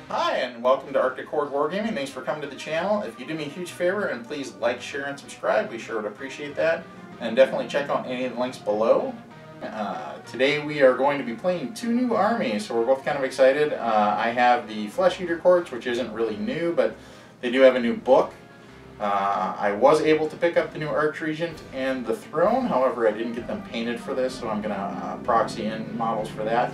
Hi, and welcome to Arctic Horde Wargaming. Thanks for coming to the channel. If you do me a huge favor, and please like, share, and subscribe, we sure would appreciate that. And definitely check out any of the links below. Today we are going to be playing two new armies, so we're both kind of excited. I have the Flesh Eater Courts, which isn't really new, but they do have a new book. I was able to pick up the new Archregent and the Throne, however I didn't get them painted for this, so I'm going to proxy in models for that.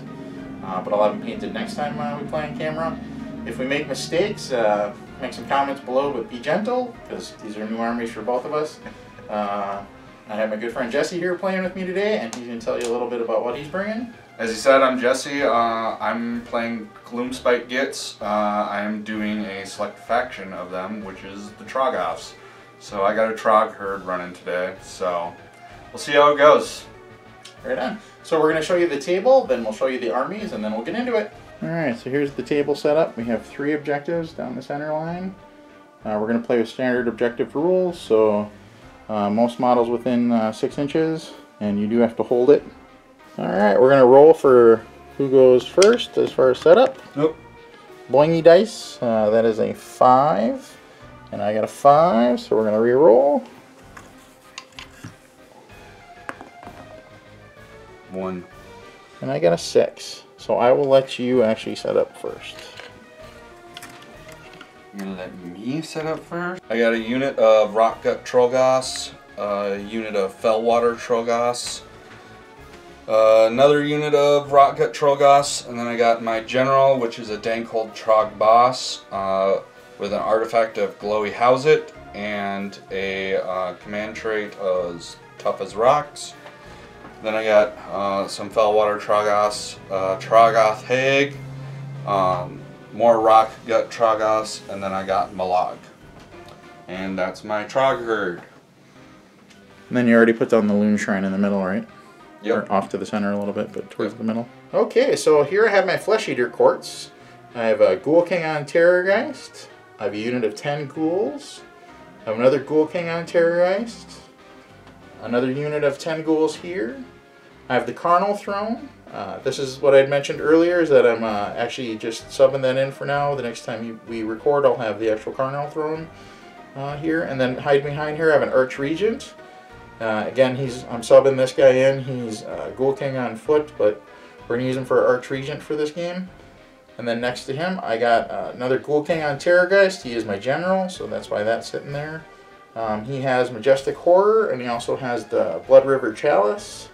But I'll have them painted next time we play on camera. If we make mistakes, make some comments below, but be gentle, because these are new armies for both of us. I have my good friend Jesse here playing with me today, and he's going to tell you a little bit about what he's bringing. As he said, I'm Jesse. I'm playing Gloomspite Gitz. I am doing a select faction of them, which is the Troggoths. So I got a Trog herd running today, so we'll see how it goes. Right on. So we're going to show you the table, then we'll show you the armies, and then we'll get into it. Alright, so here's the table setup. We have 3 objectives down the center line. We're going to play with standard objective rules, so most models within 6 inches, and you do have to hold it. Alright, we're going to roll for who goes first as far as setup. Nope. Boingy dice, that is a 5, and I got a 5, so we're going to re-roll. 1. And I got a 6. So I will let you actually set up first. You're going to let me set up first? I got a unit of Rockgut Troggoths, a unit of Fellwater Troggoths, another unit of Rockgut Troggoths, and then I got my general, which is a Dankhold Trog Boss, with an artifact of Glowy Houset, and a command trait as Tough as Rocks. Then I got some Fellwater Troggoths, Troggoth Hag, more Rockgut Troggoths, and then I got MacLeod. And that's my Trog herd. And then you already put down the Loon Shrine in the middle, right? Yep. Or off to the center a little bit, but towards the middle. Okay, so here I have my Flesh Eater Courts. I have a Ghoul King on Terrorgeist. I have a unit of 10 ghouls. I have another Ghoul King on Terrorgeist. Another unit of 10 ghouls here. I have the Carnal Throne. This is what I had mentioned earlier, is that I'm actually just subbing that in for now. The next time we record, I'll have the actual Carnal Throne here. And then hide behind here, I have an Archregent. Again, I'm subbing this guy in. He's Ghoul King on foot, but we're going to use him for Archregent for this game. And then next to him, I got another Ghoul King on Terrorgeist. He is my general, so that's why that's sitting there. He has Majestic Horror, and he also has the Blood River Chalice.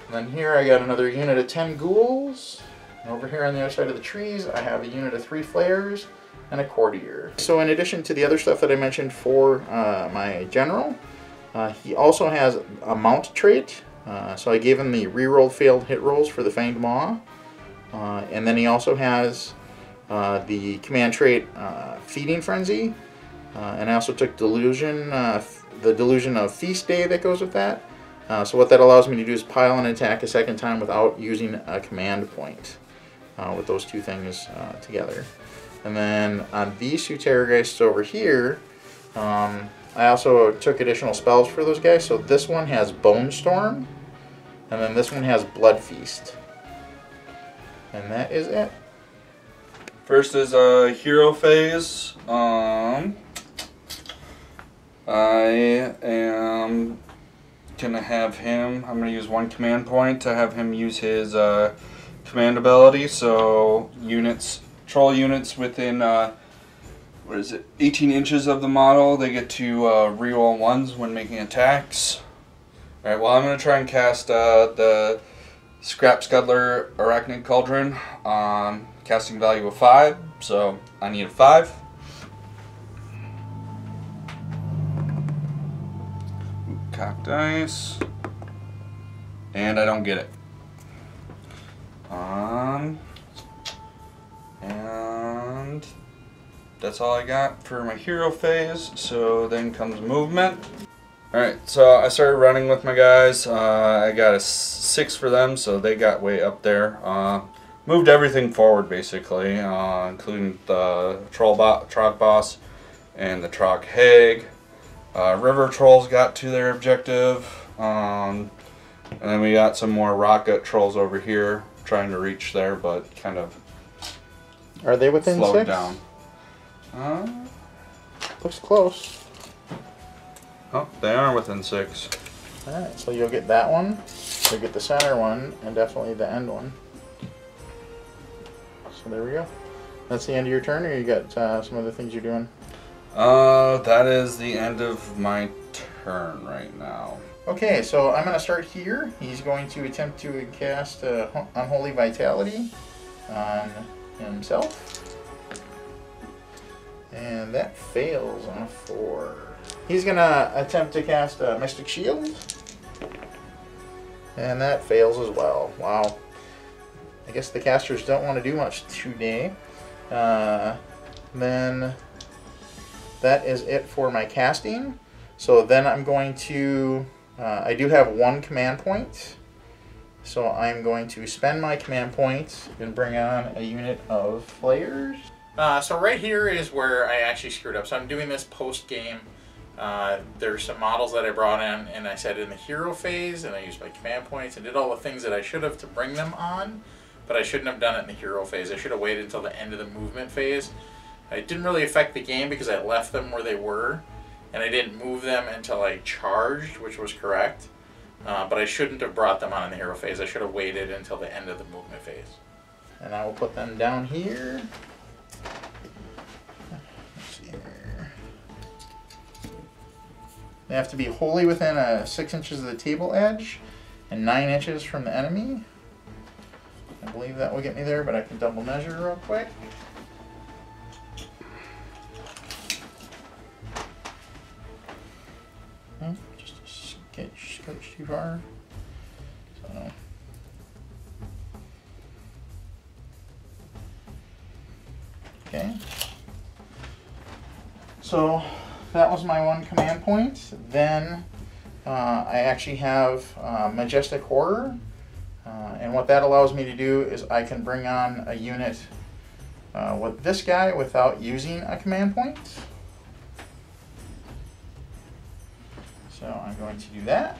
And then here I got another unit of 10 ghouls. And over here on the other side of the trees, I have a unit of 3 flayers and a courtier. So in addition to the other stuff that I mentioned for my general, he also has a mount trait. So I gave him the rerolled failed hit rolls for the Fanged Maw. And then he also has the command trait Feeding Frenzy. And I also took Delusion, the Delusion of Feast Day that goes with that. So what that allows me to do is pile an attack a second time without using a command point with those two things together. And then on these 2 Terrorgeists over here, I also took additional spells for those guys. So this one has Bone Storm, and then this one has Blood Feast. And that is it. First is a hero phase. I am gonna have him, I'm gonna use 1 command point to have him use his command ability. So troll units within 18 inches of the model, they get to reroll 1s when making attacks. Alright, well I'm gonna try and cast the Scrap Scuddler Arachnid Cauldron, casting value of 5, so I need a 5. Cock dice, and I don't get it. And that's all I got for my hero phase. So then comes movement. Alright, so I started running with my guys. I got a 6 for them, so they got way up there. Moved everything forward basically, including the Trog Boss and the Trog Hag. River Trolls got to their objective, and then we got some more Rockgut Trolls over here trying to reach there, but kind of Are they within slowed 6? down. Looks close. Oh, they are within 6. Alright, so you'll get that one, you'll get the center one, and definitely the end one. So there we go. That's the end of your turn, or you got some other things you're doing? That is the end of my turn right now. Okay, so I'm going to start here. He's going to attempt to cast Unholy Vitality on himself. And that fails on a 4. He's going to attempt to cast a Mystic Shield. And that fails as well. Wow. I guess the casters don't want to do much today. Then that is it for my casting. So then I'm going to... I do have 1 command point. So I'm going to spend my command point and bring on a unit of Flayers. So right here is where I actually screwed up. So I'm doing this post-game. There's some models that I brought in, and I said in the hero phase, and I used my command points and did all the things that I should have to bring them on, but I shouldn't have done it in the hero phase. I should have waited until the end of the movement phase. It didn't really affect the game because I left them where they were, and I didn't move them until I charged, which was correct. But I shouldn't have brought them on in the hero phase. I should have waited until the end of the movement phase. And I will put them down here. Let's see here. They have to be wholly within 6 inches of the table edge and 9 inches from the enemy. I believe that will get me there, but I can double measure real quick. Just a sketch too far. So. Okay. So that was my 1 command point. Then I actually have Majestic Horror. And what that allows me to do is I can bring on a unit with this guy without using a command point. So I'm going to do that.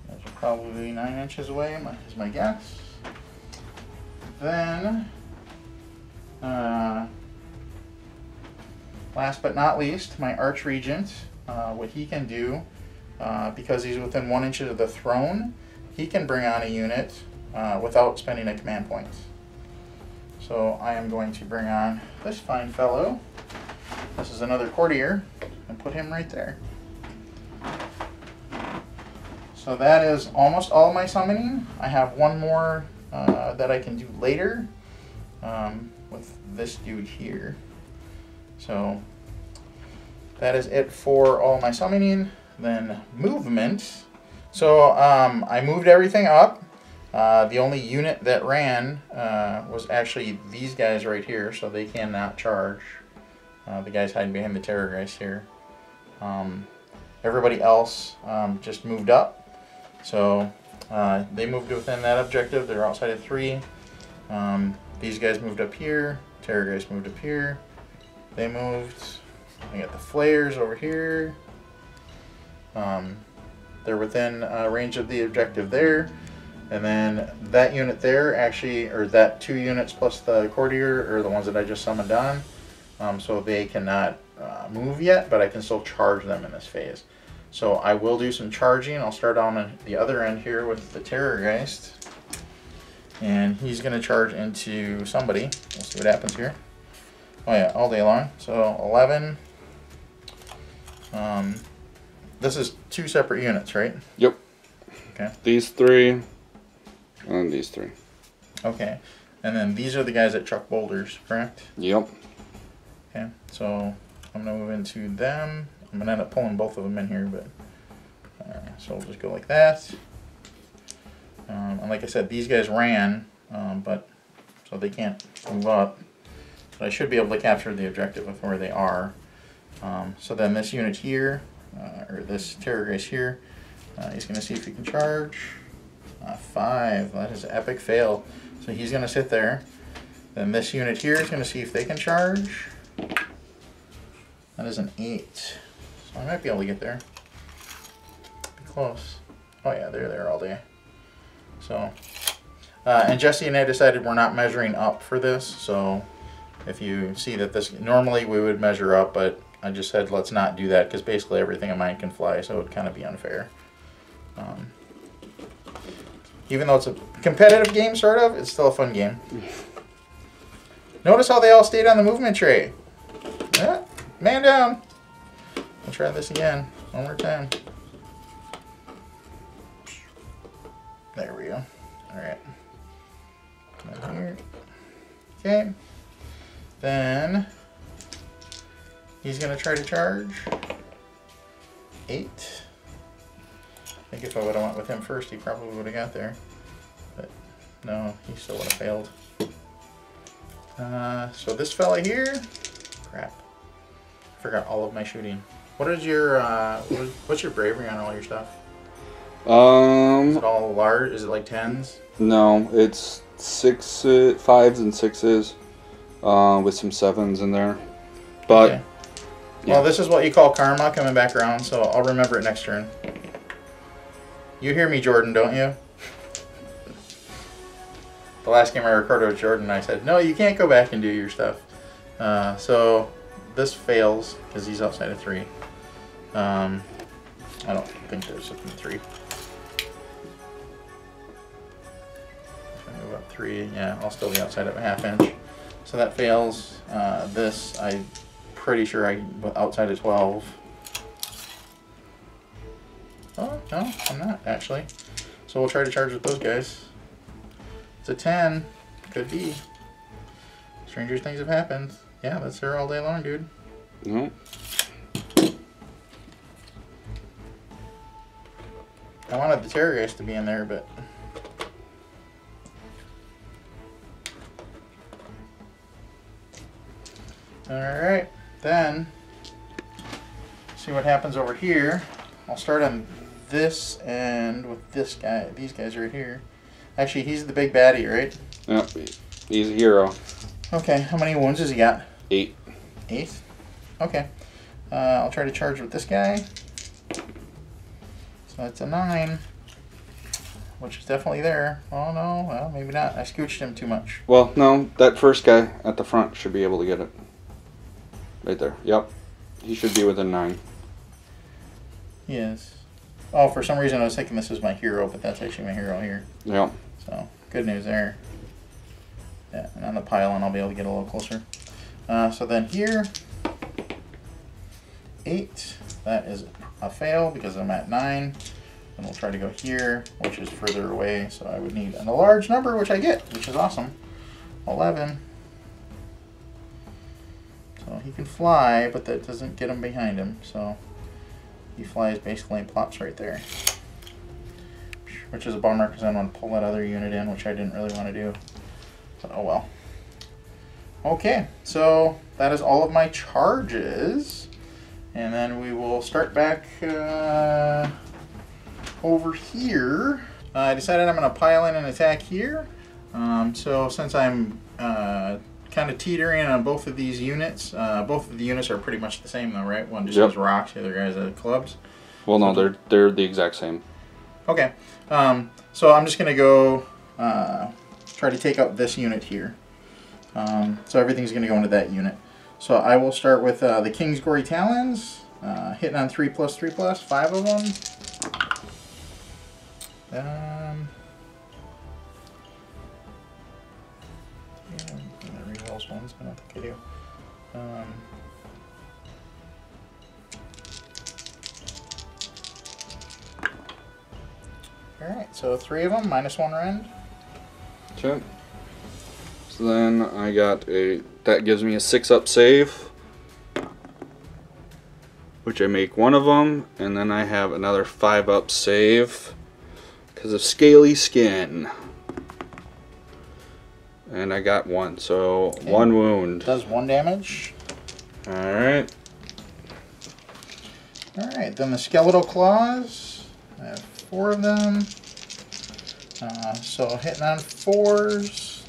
Those are probably 9 inches away, is my guess. Then, last but not least, my Archregent, what he can do, because he's within 1 inch of the throne, he can bring on a unit without spending a command point. So I am going to bring on this fine fellow. This is another courtier, and put him right there. So that is almost all my summoning. I have 1 more that I can do later with this dude here. So that is it for all my summoning. Then movement. So I moved everything up. The only unit that ran was actually these guys right here, so they cannot charge. The guys hiding behind the Terrorgeist here. Everybody else just moved up. So they moved within that objective. They're outside of 3. These guys moved up here. Terrorgeist moved up here. They moved. I got the Flayers over here. They're within range of the objective there. And then that unit there actually, or that 2 units plus the courtier are the ones that I just summoned on. So they cannot move yet, but I can still charge them in this phase. So I will do some charging. I'll start on the other end here with the Terrorgeist. And he's going to charge into somebody. We'll see what happens here. Oh yeah, all day long. So 11. This is 2 separate units, right? Yep. Okay. These 3 and these 3. Okay. And then these are the guys that chuck boulders, correct? Yep. Okay. So I'm going to move into them. I'm going to end up pulling both of them in here, but so we'll just go like that. And like I said, these guys ran, but so they can't move up. But I should be able to capture the objective of where they are. So then this unit here, or this Terrorgeist here, he's going to see if he can charge. 5. That is an epic fail. So he's going to sit there. Then this unit here is going to see if they can charge. That is an 8. So I might be able to get there. Be close. Oh yeah, they're there all day. So, and Jesse and I decided we're not measuring up for this. So if you see that this, normally we would measure up, but I just said let's not do that because basically everything of mine can fly, so it would kind of be unfair. Even though it's a competitive game, sort of, it's still a fun game. Notice how they all stayed on the movement tray. Yeah, man down. I'll try this again, one more time. There we go. All right. Come here. Okay. Then he's gonna try to charge 8. I think if I would have went with him first, he probably would have got there. But no, he still would have failed. So this fella here, crap. I forgot all of my shooting. What is your what's your bravery on all your stuff? Is it all large? Is it like 10s? No, it's 5s and 6s, with some 7s in there. But okay. Yeah. Well, this is what you call karma coming back around, so I'll remember it next turn. You hear me, Jordan, don't you? The last game I recorded with Jordan, I said, no, you can't go back and do your stuff. So this fails because he's outside of 3. I don't think there's a 3. If I move up 3, yeah, I'll still be outside of a ½ inch. So that fails. This, I'm pretty sure I'm outside of 12. Oh, no, I'm not, actually. So we'll try to charge with those guys. It's a 10. Could be. Stranger things have happened. Yeah, that's her all day long, dude. No. I wanted the terrorists to be in there, but... Alright, then... see what happens over here. I'll start on this end with this guy. These guys right here. Actually, he's the big baddie, right? Yep, he's a hero. Okay, how many wounds has he got? 8. 8? Okay. I'll try to charge with this guy. So that's a 9. Which is definitely there. Oh no, well, maybe not. I scooched him too much. Well, no, that first guy at the front should be able to get it. Right there. Yep. He should be within 9. He is. Oh, for some reason I was thinking this was my hero, but that's actually my hero here. Yep. So, good news there. Yeah, and on the pylon I'll be able to get a little closer. So then here, 8. That is a fail because I'm at 9. And we'll try to go here, which is further away. So I would need a large number, which I get, which is awesome. 11. So he can fly, but that doesn't get him behind him. So he flies basically and plops right there. Which is a bummer because I want to pull that other unit in, which I didn't really want to do. But oh well. Okay, so that is all of my charges. And then we will start back over here. I decided I'm going to pile in and attack here. So since I'm kind of teetering on both of these units, both of the units are pretty much the same though, right? One just has rocks, the other guy has clubs. Well, no, they're the exact same. Okay, so I'm just going to go try to take out this unit here. So everything's going to go into that unit. So I will start with the King's Gory Talons, hitting on 3+3+, 5 of them. I rerolls ones, I don't think I do. Alright, so 3 of them, -1 rend. Okay. So then I got that gives me a 6-up save, which I make 1 of them, and then I have another 5-up save because of scaly skin. And I got 1, so okay. 1 wound. Does 1 damage. Alright. Alright, then the skeletal claws. I have 4 of them. So hitting on 4s.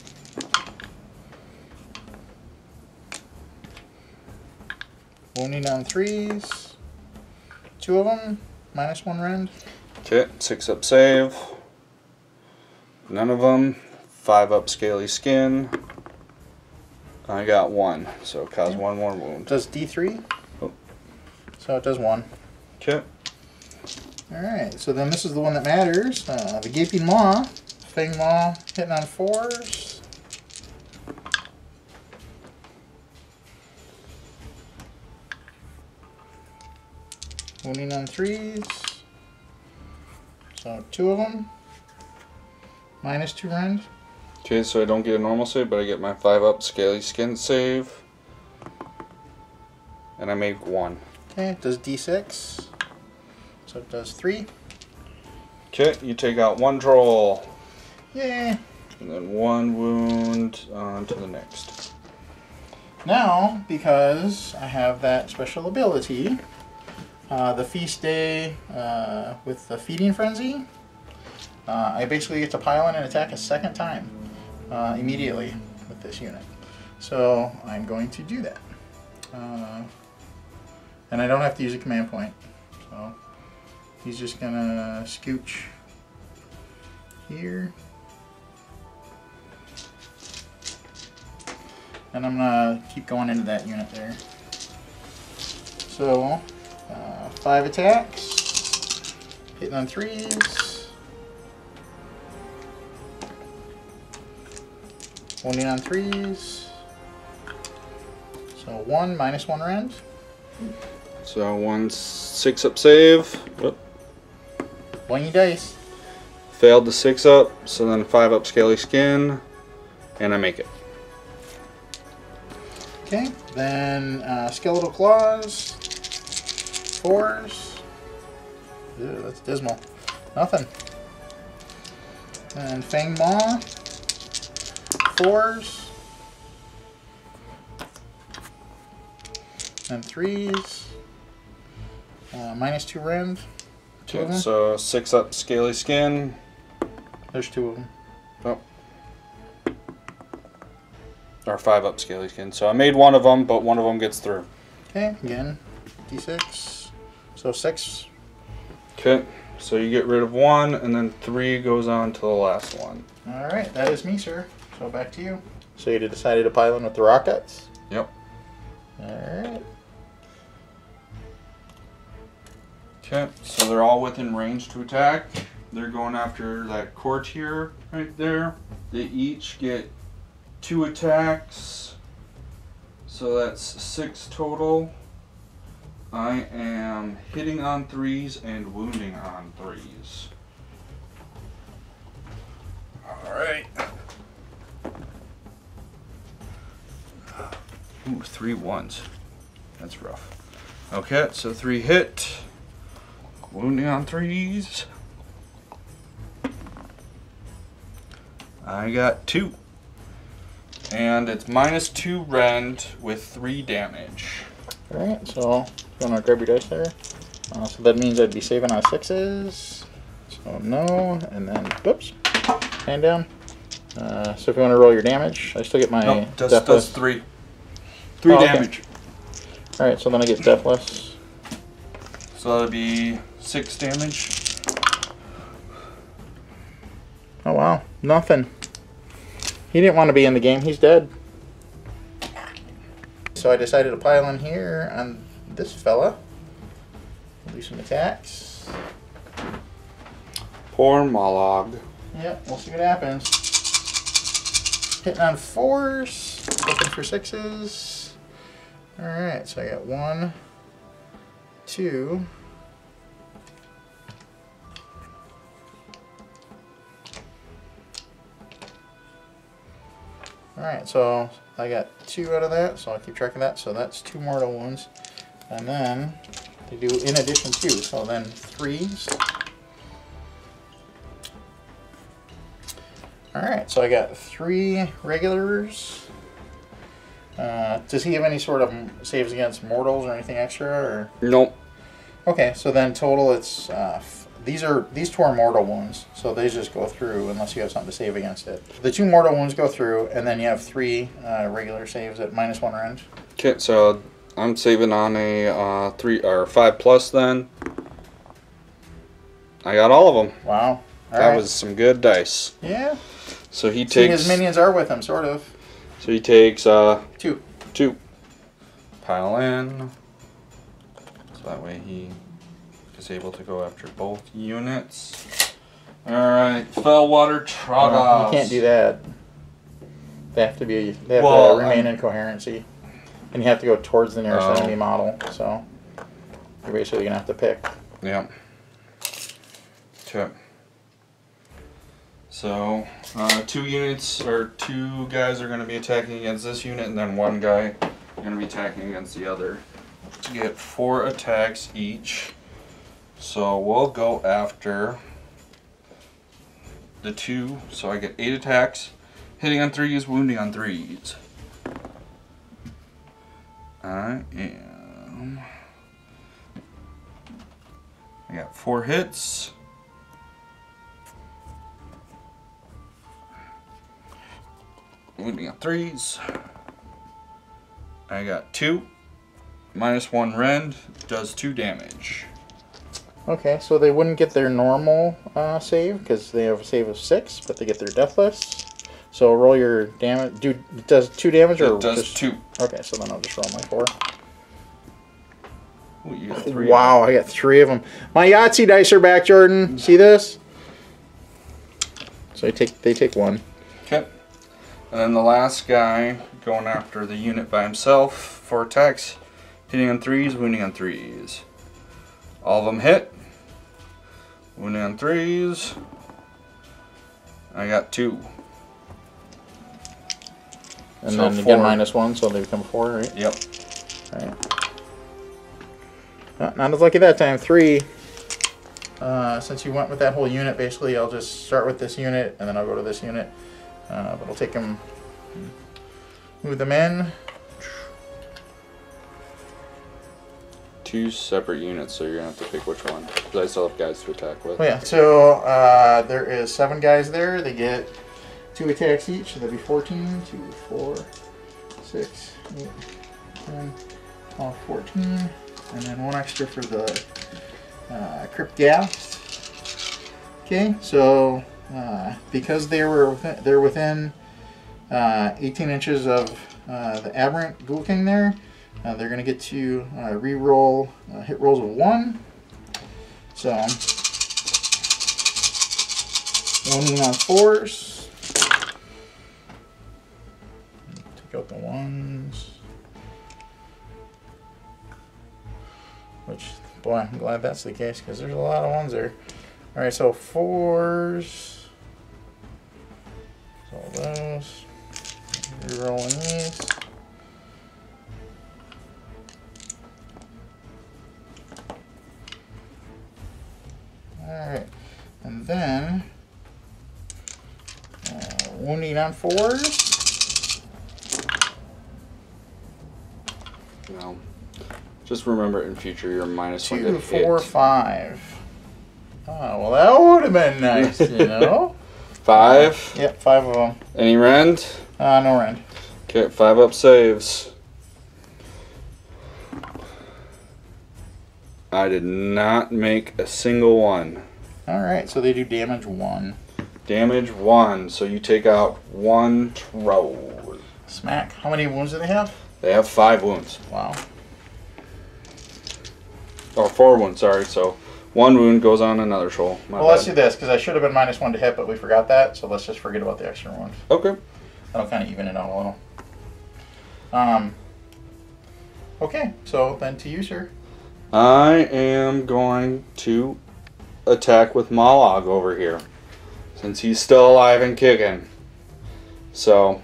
Wounding on 3s. 2 of them, -1 rend. Okay, 6 up save. None of them. 5 up scaly skin. I got 1, so cause 1 more wound. Does D3? Oh. So it does 1. Okay. Alright, so then this is the one that matters. The Gaping Maw. Fang Maw hitting on 4s. Wounding on 3s. So 2 of them. -2 rend. Okay, so I don't get a normal save, but I get my 5 up scaly skin save. And I make 1. Okay, it does D6. So it does 3. Okay, you take out 1 troll. Yay! And then 1 wound on to the next. Now, because I have that special ability, the Feast Day with the Feeding Frenzy, I basically get to pile in and attack a second time immediately with this unit. So I'm going to do that. And I don't have to use a command point. So he's just going to scooch here. And I'm going to keep going into that unit there. So 5 attacks, hitting on 3s, wounding on 3s, so 1 -1 rend. So 1 6 up save. Whoop. Blingy dice. Failed the 6 up, so then 5 up scaly skin, and I make it. Okay, then Skeletal Claws, 4s. Ew, that's dismal. Nothing. And Fang Maw, 4s. And 3s. -2 rend. 2 of Okay, them. so 6 up scaly skin. There's 2 of them. Oh. Or 5 up scaly skin. So I made 1 of them, but 1 of them gets through. Okay, again, D6. So 6. Okay, so you get rid of 1, and then 3 goes on to the last one. Alright, that is me, sir. So back to you. So you decided to pile in with the rockets? Yep. Alright. Okay, so they're all within range to attack. They're going after that courtier right there. They each get 2 attacks. So that's 6 total. I am hitting on 3s and wounding on 3s. Alright. Ooh, 3 1s. That's rough. Okay, so 3 hit. Wounding on 3s. I got 2. And it's -2 rend with 3 damage. Alright, so you want to grab your dice there? So that means I'd be saving on 6s. So no, and then, whoops, hand down. So if you want to roll your damage, I still get my does 3. 3 damage. Okay. Alright, so then I get deathless. So that'll be 6 damage. Oh wow, nothing. He didn't want to be in the game, he's dead. So I decided to pile in here on this fella. Do some attacks. Poor Mollog. Yep, we'll see what happens. Hitting on 4s, looking for 6s. Alright, so I got 1, 2. Alright, so I got 2 out of that, so I'll keep track of that. So that's 2 mortal wounds. And then they do in addition 2, so then 3s. Alright, so I got 3 regulars. Does he have any sort of saves against mortals or anything extra? Or? Nope. Okay, so then total it's these 2 are mortal wounds, so they just go through unless you have something to save against it. The 2 mortal wounds go through, and then you have 3 regular saves at -1 range. Okay, so I'm saving on a 3 or 5+ then. I got all of them. Wow. That was some good dice. Yeah. So he See, takes... his minions are with him, sort of. So he takes... 2. 2. Pile in. So that way he is able to go after both units. Alright, Fellwater Troggoths. You can't do that. They have to be. They have to remain in coherency, and you have to go towards the nearest enemy model. So you're basically gonna have to pick. Yeah. Okay. So 2 units or 2 guys are gonna be attacking against this unit, and then 1 guy gonna be attacking against the other. To get 4 attacks each. So we'll go after the 2. So I get 8 attacks. Hitting on 3s, wounding on 3s. I got 4 hits. Wounding on 3s. I got 2. -1 rend. Does 2 damage. Okay, so they wouldn't get their normal save because they have a save of 6, but they get their deathless. So roll your damage. Dude, it does 2 damage or it does just 2? Okay, so then I'll just roll my 4. Ooh, you got 3. Wow, I got 3 of them. My Yahtzee dice are back, Jordan. See this? So they take 1. Okay. And then the last guy going after the unit by himself. 4 attacks. Hitting on 3s, wounding on 3s. All of them hit. Wounding on 3s. I got 2. And so then you get -1, so they become 4, right? Yep. Alright. Not as lucky that time. 3. Since you went with that whole unit, basically, I'll just start with this unit, and then I'll go to this unit. But I'll take them, move them in. 2 separate units, so you're going to have to pick which one. Because I still have guys to attack with. Oh yeah, so there is 7 guys there. They get 2 attacks each, so that'd be 14. 2, 4, 6, 8, 10, 12, 14. And then 1 extra for the Crypt Ghast. Okay, so because they're within 18 inches of the Aberrant Ghoul King there, they're going to get to re-roll hit rolls of 1. So, wounding on 4s. Take out the 1s. Which, boy, I'm glad that's the case because there's a lot of 1s there. Alright, so 4s. So those. Re-rolling these. Alright, and then wounding on 4s. No. Just remember in future you're -1 2, to 4, hit. 5. Oh, well, that would have been nice, you know? 5? Yep, 5 of them. Any rend? No rend. Okay, 5 up saves. I did not make a single one. Alright, so they do damage 1. Damage 1, so you take out 1 troll. Smack. How many wounds do they have? They have 5 wounds. Wow. Or 4 wounds, sorry. So 1 wound goes on another troll. Well, let's do this, because I should have been -1 to hit, but we forgot that, so let's just forget about the extra wound. Okay. That'll kind of even it out a little. Okay, so then to you, sir. I am going to attack with Malog over here, since he's still alive and kicking. So,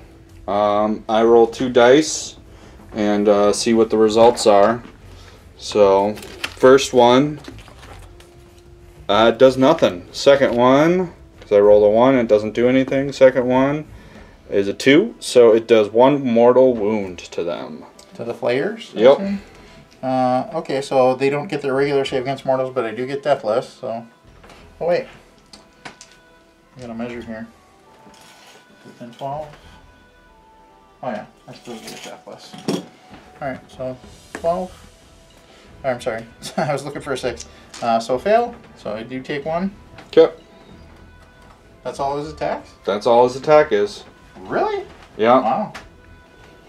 I roll 2 dice and see what the results are. So, first one does nothing. Second one, because I rolled a 1, it doesn't do anything. Second one is a 2, so it does 1 mortal wound to them. To the flayers? Yep. Okay, so they don't get their regular save against mortals, but I do get deathless, so... Oh, wait. I gotta measure here. 10, 12. Oh, yeah. I still get deathless. Alright, so 12. Oh, I'm sorry. I was looking for a 6. So fail. So I do take 1. Okay. That's all his attacks? That's all his attack is. Really? Yeah. Wow.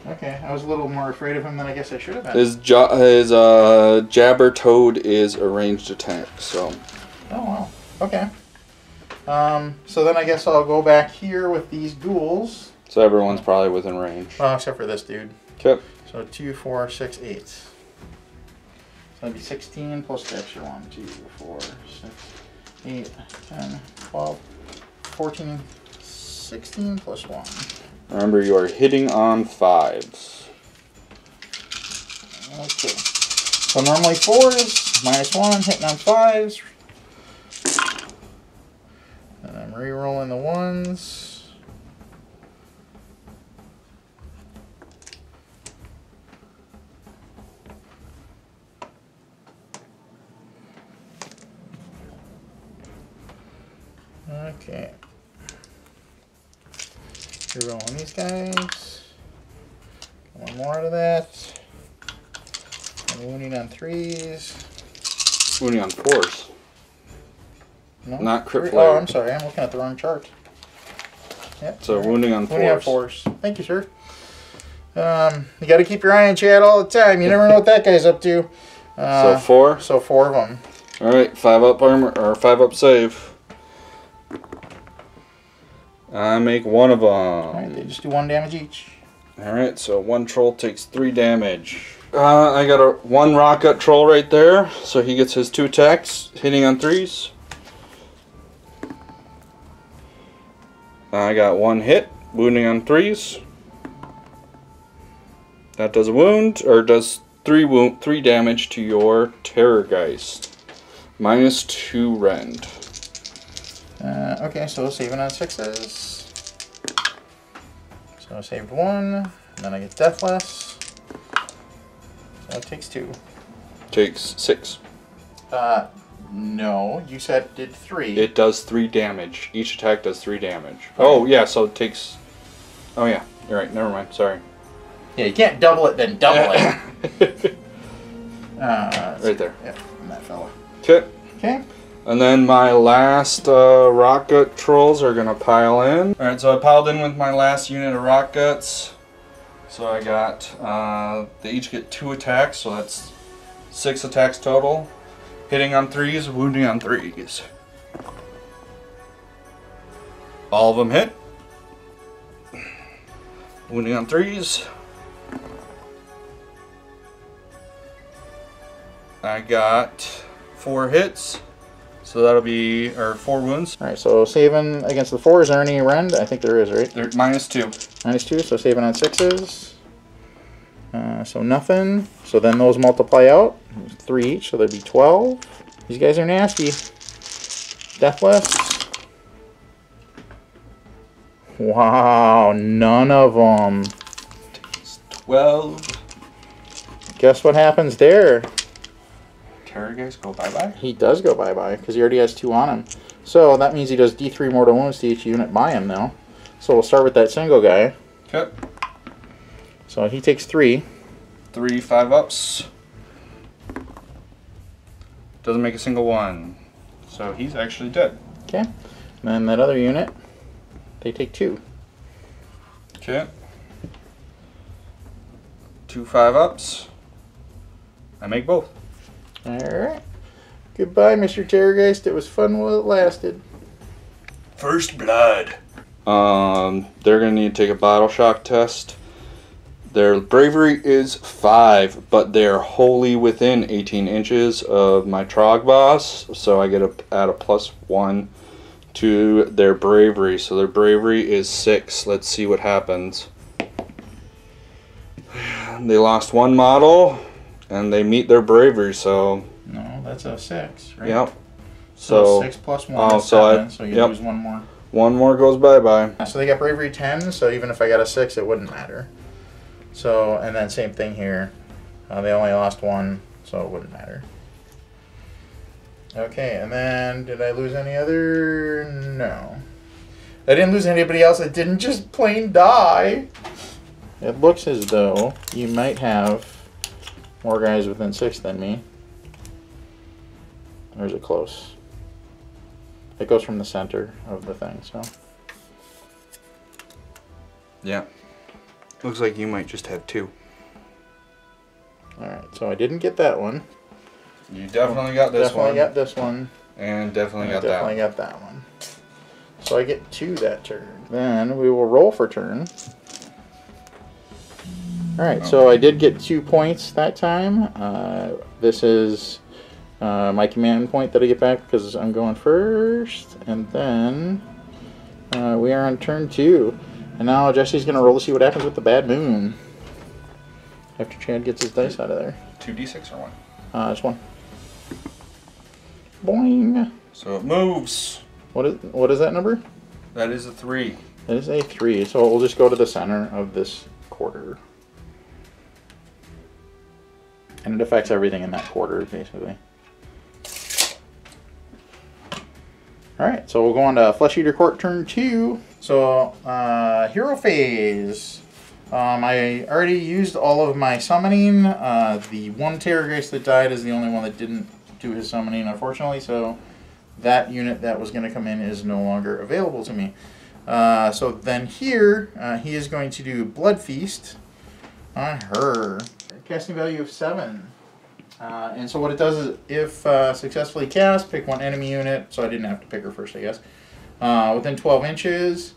Okay, I was a little more afraid of him than I guess I should have been. His Jabber Toad is a ranged attack, so. Oh, wow. Okay. So then I guess I'll go back here with these ghouls. So everyone's probably within range. Well, except for this dude. Okay. So 2, 4, 6, 8. So that'd be 16 plus the extra 1. 2, 4, 6, 8, 10, 12, 14, 16 plus 1. Remember, you are hitting on 5s. Okay. So normally 4s, -1, hitting on 5s. And I'm re-rolling the 1s. Okay. Re-rolling these guys. One more out of that. And wounding on 3s. Wounding on 4s. No? Not crit 3. flare. Oh, I'm sorry. I'm looking at the wrong chart. Yep. So wounding on 4s. Wounding on 4s. Thank you, sir. You got to keep your eye on Chad all the time. You never know what that guy's up to. So 4? So 4 of them. Alright, 5 up armor, or 5 up save. I make 1 of them. Alright, they just do 1 damage each. Alright, so 1 troll takes 3 damage. I got a 1 rock gut troll right there, so he gets his 2 attacks, hitting on 3s. I got 1 hit, wounding on 3s. That does a wound, or does 3 damage to your Terrorgeist. -2 rend. Okay, so saving on 6s. So I saved 1, and then I get Deathless. So it takes 2. Takes 6. No, you said it did 3. It does 3 damage. Each attack does 3 damage. Oh, yeah, so it takes... Oh, yeah. You're right. Never mind. Sorry. Yeah, you can't double it, then double it. Right there. Yeah, and that fella. Okay. Okay. And then my last rock gut trolls are going to pile in. Alright, so I piled in with my last unit of rock guts. So I got... they each get 2 attacks, so that's 6 attacks total. Hitting on 3s, wounding on 3s. All of them hit. Wounding on 3s. I got 4 hits. So that'll be, or 4 wounds. Alright, so saving against the 4s, is there any rend? I think there is, right? They're -2. -2, so saving on 6s. So nothing. So then those multiply out. 3 each, so there'd be 12. These guys are nasty. Deathless. Wow, none of them. 12. Guess what happens there? Terrorgeist go bye-bye? He does go bye-bye, because he already has 2 on him. So that means he does D3 mortal wounds to each unit by him now. So we'll start with that single guy. Okay. So he takes 3. 3 5-ups. Doesn't make a single one. So he's actually dead. Okay. And then that other unit, they take 2. Okay. 2 5-ups. I make both. Alright. Goodbye, Mr. Terrorgeist. It was fun while it lasted. First blood. They're going to need to take a bottle shock test. Their bravery is 5, but they're wholly within 18 inches of my Trog boss, so I get to add a +1 to their bravery. So their bravery is 6. Let's see what happens. They lost 1 model, and they meet their bravery, so... No, that's a 6, right? Yep. So 6 plus 1 is 7, so you yep. lose 1 more. 1 more goes bye-bye. So they got bravery 10, so even if I got a 6, it wouldn't matter. So, and then same thing here. They only lost 1, so it wouldn't matter. Okay, and then did I lose any other? No. I didn't lose anybody else that didn't just plain die. It looks as though you might have more guys within 6 than me. Or is it close? It goes from the center of the thing, so. Yeah. Looks like you might just have 2. Alright, so I didn't get that one. You definitely got this one. Definitely got this one. And definitely got definitely got that one. So I get 2 that turn. Then we will roll for turn. Alright, so I did get 2 points that time. This is my command point that I get back because I'm going first. And then we are on turn 2. And now Jesse's going to roll to see what happens with the bad moon. After Chad gets his dice out of there. 2d6 or 1? Just 1. Boing. So it moves. What is that number? That is a 3. That is a 3. So we'll just go to the center of this quarter. And it affects everything in that quarter, basically. Alright, so we'll go on to Flesh Eater Court turn 2. So, hero phase. I already used all of my summoning. The one Terrorgeist that died is the only one that didn't do his summoning, unfortunately. So, that unit that was going to come in is no longer available to me. So then here, he is going to do Blood Feast on her. Casting value of 7. And so what it does is, if successfully cast, pick one enemy unit. So I didn't have to pick her first, I guess. Within 12 inches,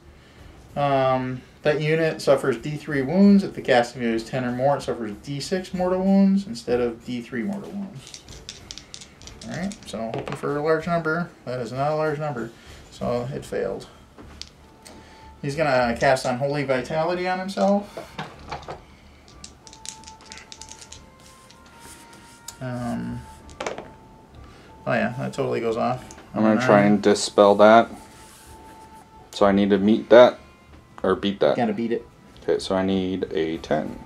that unit suffers D3 wounds. If the casting value is 10 or more, it suffers D6 mortal wounds instead of D3 mortal wounds. Alright, so hoping for a large number. That is not a large number, so it failed. He's going to cast Unholy Vitality on himself. Oh yeah, that totally goes off. I'm going to try and dispel that. So I need to meet that, or beat that. Gotta beat it. Okay, so I need a 10.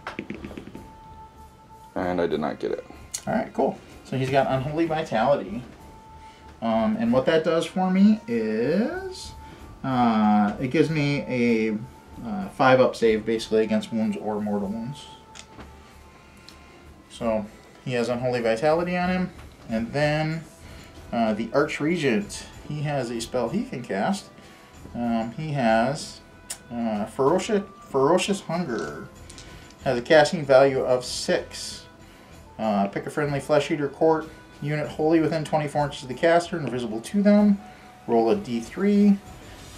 And I did not get it. Alright, cool. So he's got Unholy Vitality. And what that does for me is, it gives me a 5-up save, basically, against wounds or mortal wounds. So he has Unholy Vitality on him. And then the Archregent, he has a spell he can cast. He has Ferocious Hunger. Has a casting value of 6. Pick a friendly Flesh Eater Court unit wholly within 24 inches of the caster and invisible to them. Roll a d3.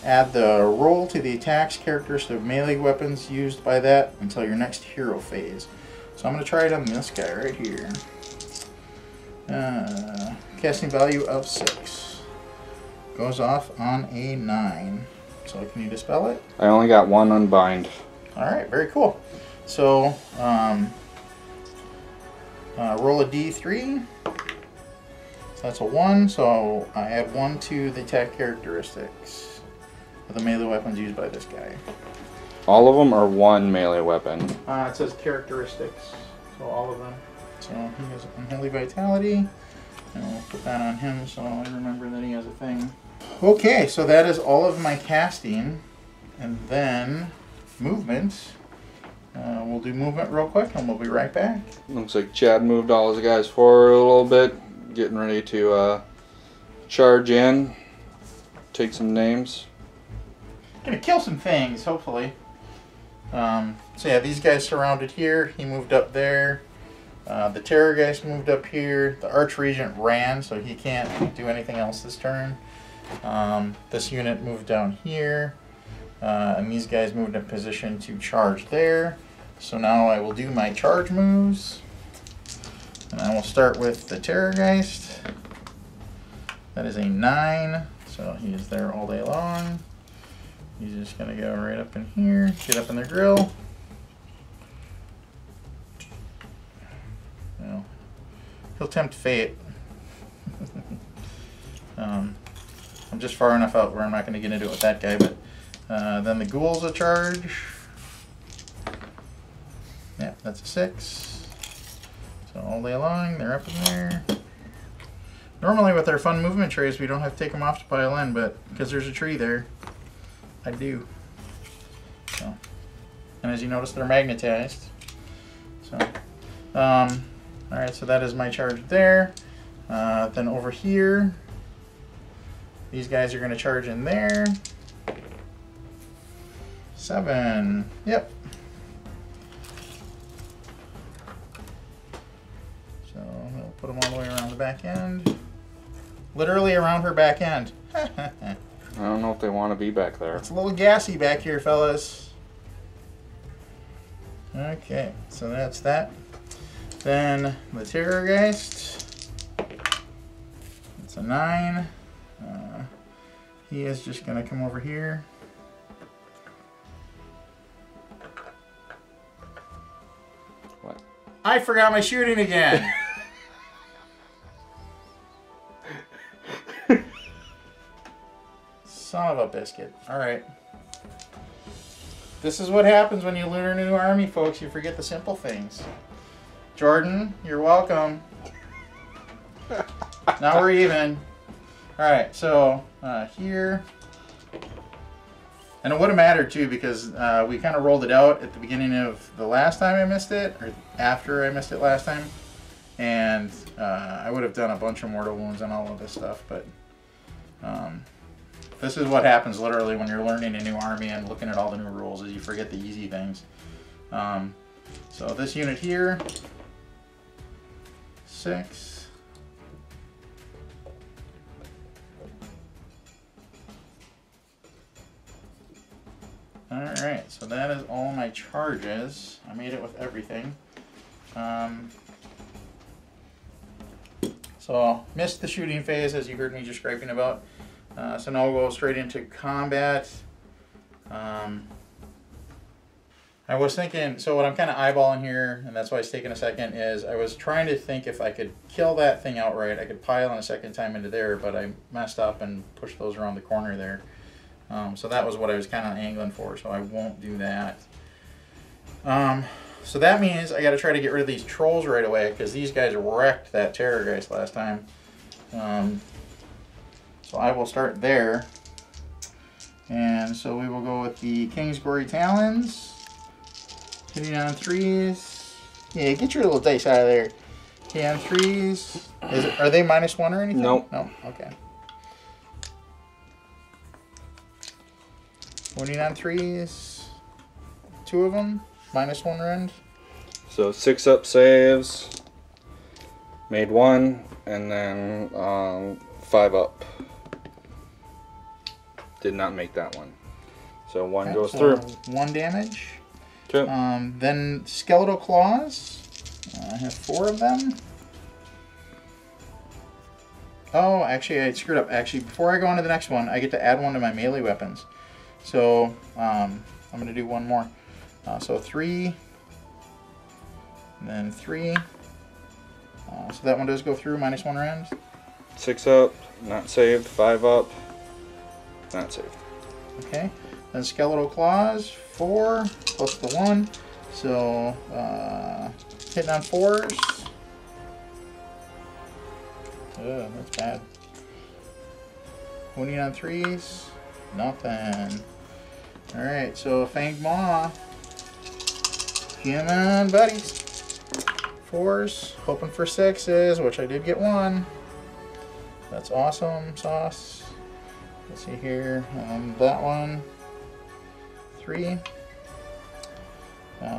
Add the roll to the attack's characteristic of melee weapons used by that until your next hero phase. So I'm going to try it on this guy right here. Casting value of 6. Goes off on a 9. So can you dispel it? I only got 1 unbind. Alright, very cool. So, roll a d3. So that's a 1, so I add 1 to the attack characteristics of the melee weapons used by this guy. All of them are 1 melee weapon. It says characteristics, so all of them. So he has Unholy Vitality, and we'll put that on him so I remember that he has a thing. Okay, so that is all of my casting, and then movement. We'll do movement real quick, and we'll be right back. Looks like Chad moved all his guys forward a little bit, getting ready to charge in, take some names. Gonna kill some things, hopefully. So yeah, these guys surrounded here. He moved up there. The Terrorgeist moved up here. The Archregent ran, so he can't do anything else this turn. This unit moved down here. And these guys moved in position to charge there. So now I will do my charge moves. And I will start with the Terrorgeist. That is a 9. So he is there all day long. He's just going to go right up in here, get up in the grill. Well, he'll tempt fate. I'm just far enough out where I'm not going to get into it with that guy, but then the Ghouls a charge. Yeah, that's a 6. So all day long, they're up in there. Normally with our fun movement trays, we don't have to take them off to pile in, but because there's a tree there, I do. So, and as you notice, they're magnetized. So, alright, so that is my charge there. Then over here, these guys are going to charge in there. 7. Yep. So we'll put them all the way around the back end. Literally around her back end. I don't know if they want to be back there. It's a little gassy back here, fellas. Okay, so that's that. Then the Terrorgeist. It's a 9. He is just going to come over here. What? I forgot my shooting again. Son of a biscuit. Alright. This is what happens when you learn a new army, folks. You forget the simple things. Jordan, you're welcome. Now we're even. Alright, so here. And it would have mattered too because we kind of rolled it out at the beginning of the last time I missed it, or after I missed it last time. And I would have done a bunch of mortal wounds on all of this stuff, but this is what happens literally when you're learning a new army and looking at all the new rules, is you forget the easy things. So this unit here, 6. Alright, so that is all my charges. I made it with everything. So missed the shooting phase, as you heard me just griping about. So now we'll go straight into combat. I was thinking, so what I'm kind of eyeballing here, and that's why it's taking a second, is I was trying to think if I could kill that thing outright. I could pile in a second time into there, but I messed up and pushed those around the corner there. So that was what I was kind of angling for, so I won't do that. So that means I got to try to get rid of these trolls right away, because these guys wrecked that Terrorgeist last time. So I will start there. And so we will go with the King's Gory Talons. Hitting on 3s. Yeah, get your little dice out of there. Okay, on 3s. Are they -1 or anything? Nope. No. Okay. Winning on 3s. 2 of them. -1 rend. So 6 up saves. Made 1, and then 5 up. Did not make that one. So 1 goes through. 1 damage. 2. Then Skeletal Claws. I have 4 of them. Oh, actually, I screwed up. Actually, before I go on to the next one, I get to add 1 to my melee weapons. So I'm going to do 1 more. So 3. And then 3. So that one does go through, -1 rend. 6 up, not saved. 5 up, not saved. Okay. Then Skeletal Claws, 4 plus the 1. So hitting on 4s. Ugh, that's bad. Winning on 3s, nothing. Alright, so Fanged Maw. Come on, buddies. 4s, hoping for 6s, which I did get 1. That's awesome sauce. Let's see here, that one, 3.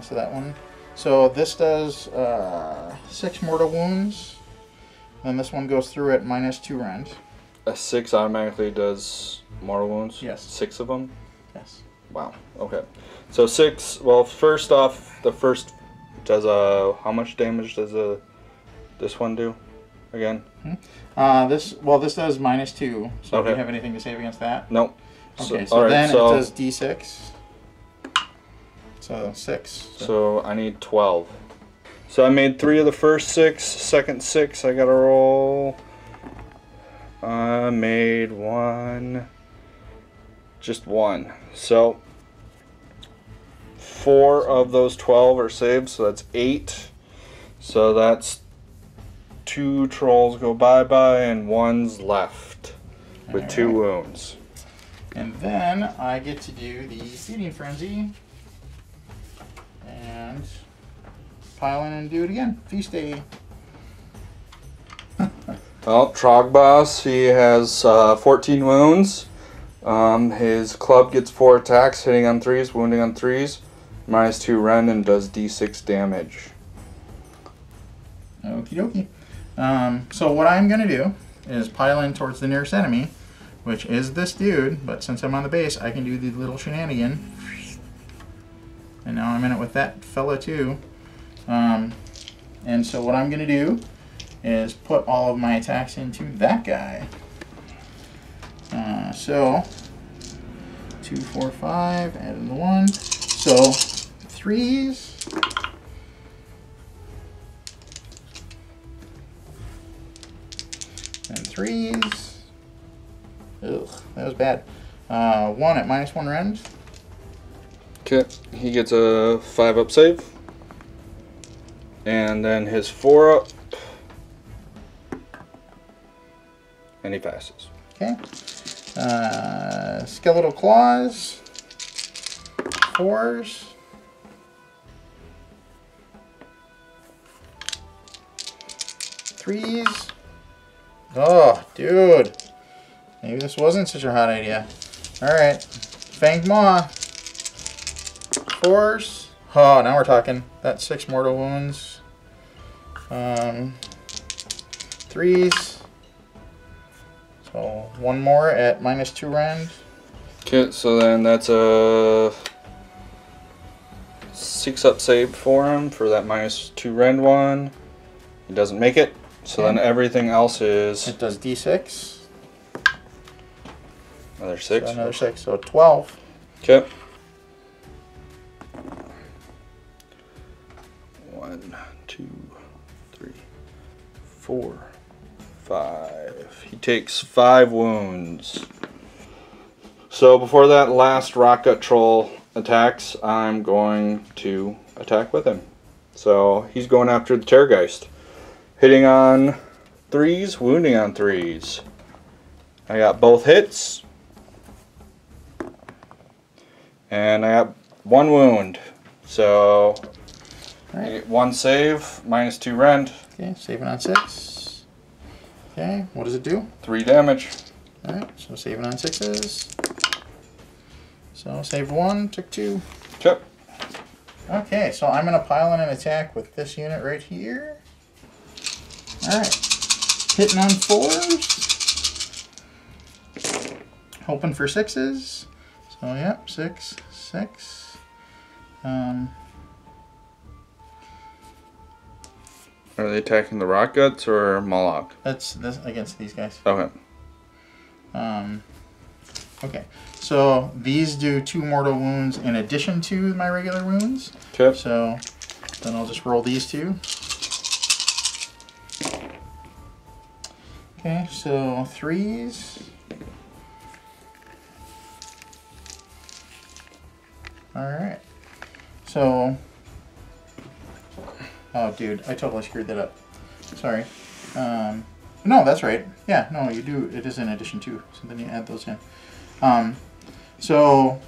So that one. So this does 6 mortal wounds. And this one goes through at -2 rend. A 6 automatically does mortal wounds? Yes. 6 of them? Yes. Wow, okay. So 6, well, first off, the first does how much damage does this one do again? This does -2. So okay. Do you have anything to save against that? Nope. Okay, so then it does D6. So 6. So I need 12. So I made 3 of the first 6, second 6 I gotta roll. I made 1, just 1. So 4 of those 12 are saved, so that's 8. So that's 2 trolls go bye-bye and 1's left with 2 wounds. And then I get to do the Feeding Frenzy. And pile in and do it again. Feast day. Well, Troggoths, he has 14 wounds. His club gets 4 attacks, hitting on 3s, wounding on 3s, -2 rend, and does d6 damage. Okie dokie. So what I'm going to do is pile in towards the nearest enemy, which is this dude, but since I'm on the base, I can do the little shenanigan. And now I'm in it with that fella too. And so what I'm going to do is put all of my attacks into that guy. So 2, 4, 5, add in the 1. So 3s. And 3s. Ugh, that was bad. 1 at -1 rend. Okay, he gets a 5-up save. And then his 4-up. And he passes. Okay. Skeletal claws. 4s. 3s. Oh, dude. Maybe this wasn't such a hot idea. Alright. Fanged Maw. 4s. Oh, now we're talking. That's 6 mortal wounds. 3s. So 1 more at -2 rend. Okay, so then that's a 6-up save for him for that -2 rend one. He doesn't make it. So then everything else is... It does d6. Another 6. So another 6, so 12. Okay. 1, 2, 3, 4, 5. He takes 5 wounds. So before that last rock gut troll attacks, I'm going to attack with him. So he's going after the Terrorgeist. Hitting on 3s, wounding on 3s. I got both hits. And I got 1 wound. So I get 1 save, -2 rend. Okay, saving on 6. Okay, what does it do? 3 damage. Alright, so saving on 6s. So saved 1, took 2. Yep. Okay, so I'm going to pile in an attack with this unit right here. Alright, hitting on 4s. Hoping for 6s. So yep, 6, 6. Are they attacking the rock guts or Moloch? That's against these guys. Okay. Okay, so these do 2 mortal wounds in addition to my regular wounds. Okay. So then I'll just roll these 2. Okay, so 3s. Alright. So, oh dude, I totally screwed that up. Sorry. No, that's right. Yeah, no, you do, it is in addition to, so then you add those in. So,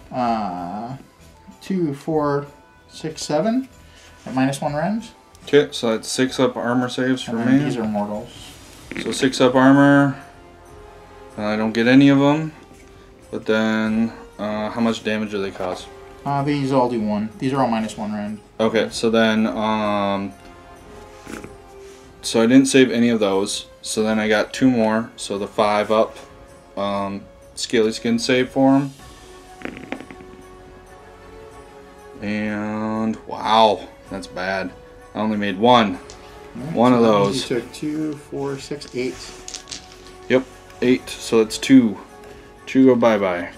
2, 4, 6, 7 at -1 rend. Okay, so that's 6-up armor saves for me. These are mortals. So 6-up armor. I don't get any of them. But then, how much damage do they cause? These all do 1. These are all -1 rend. Okay, so then, so I didn't save any of those. So then I got 2 more. So the 5-up scaly skin save for him. And wow, that's bad. I only made 1. Right, One so of that means those. You took 2, 4, 6, 8. Yep, 8. So it's 2. 2 go bye-bye.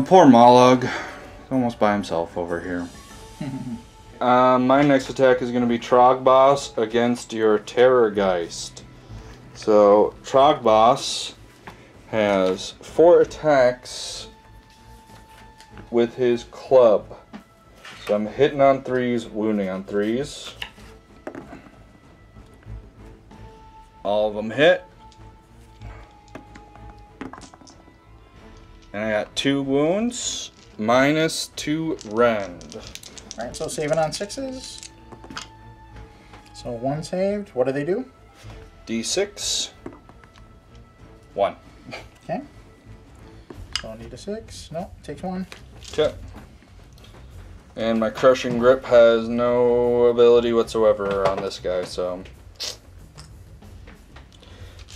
Poor Mollog. He's almost by himself over here. My next attack is going to be Troggoths against your Terrorgeist. So Troggoths has 4 attacks with his club. So I'm hitting on 3s, wounding on 3s. All of them hit. And I got 2 wounds, -2 rend. Alright, so saving on 6s. So 1 saved. What do they do? D6. 1. Okay. So I need a 6. Nope, takes 1. Okay. And my crushing grip has no ability whatsoever on this guy, so.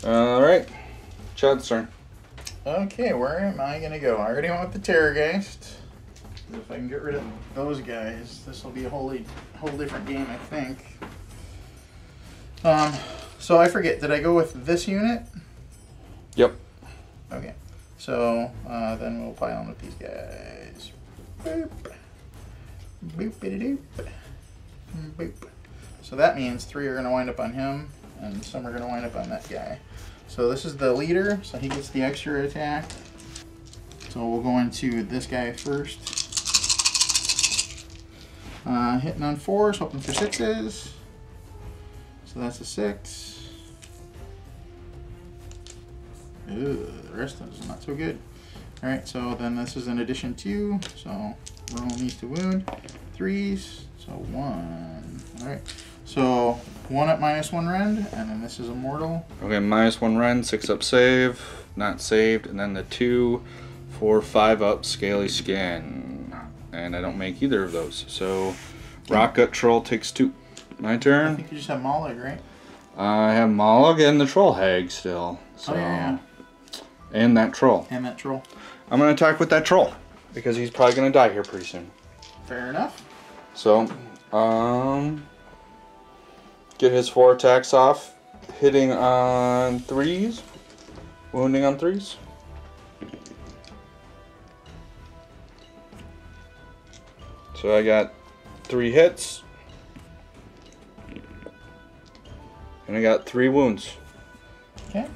Alright. Chad's turn. Okay, where am I going to go? I already went with the Terrorgeist. If I can get rid of those guys, this will be a whole different game, I think. So I forget, did I go with this unit? Yep. Okay. So then we'll pile on with these guys. Boop. Boop-a-doop. Boop. So that means 3 are going to wind up on him, and some are going to wind up on that guy. So this is the leader, so he gets the extra attack. So we'll go into this guy first. Hitting on 4s, hoping for 6s. So that's a 6. Ooh, the rest of is not so good. Alright, so then this is an addition 2. So roll needs to wound. 3s, so 1. Alright, so 1 up -1 rend, and then this is a mortal. Okay, -1 rend, 6 up save, not saved, and then the 2 for 5 up scaly skin. And I don't make either of those. So Rock Gut Troll takes 2. My turn. I think you just have Mollig, right? I have Mollig and the Troll Hag still. So, oh, yeah. And that troll. And that troll. I'm going to attack with that troll. Because he's probably going to die here pretty soon. Fair enough. So, get his 4 attacks off. Hitting on 3s. Wounding on 3s. So I got 3 hits. And I got 3 wounds. Okay.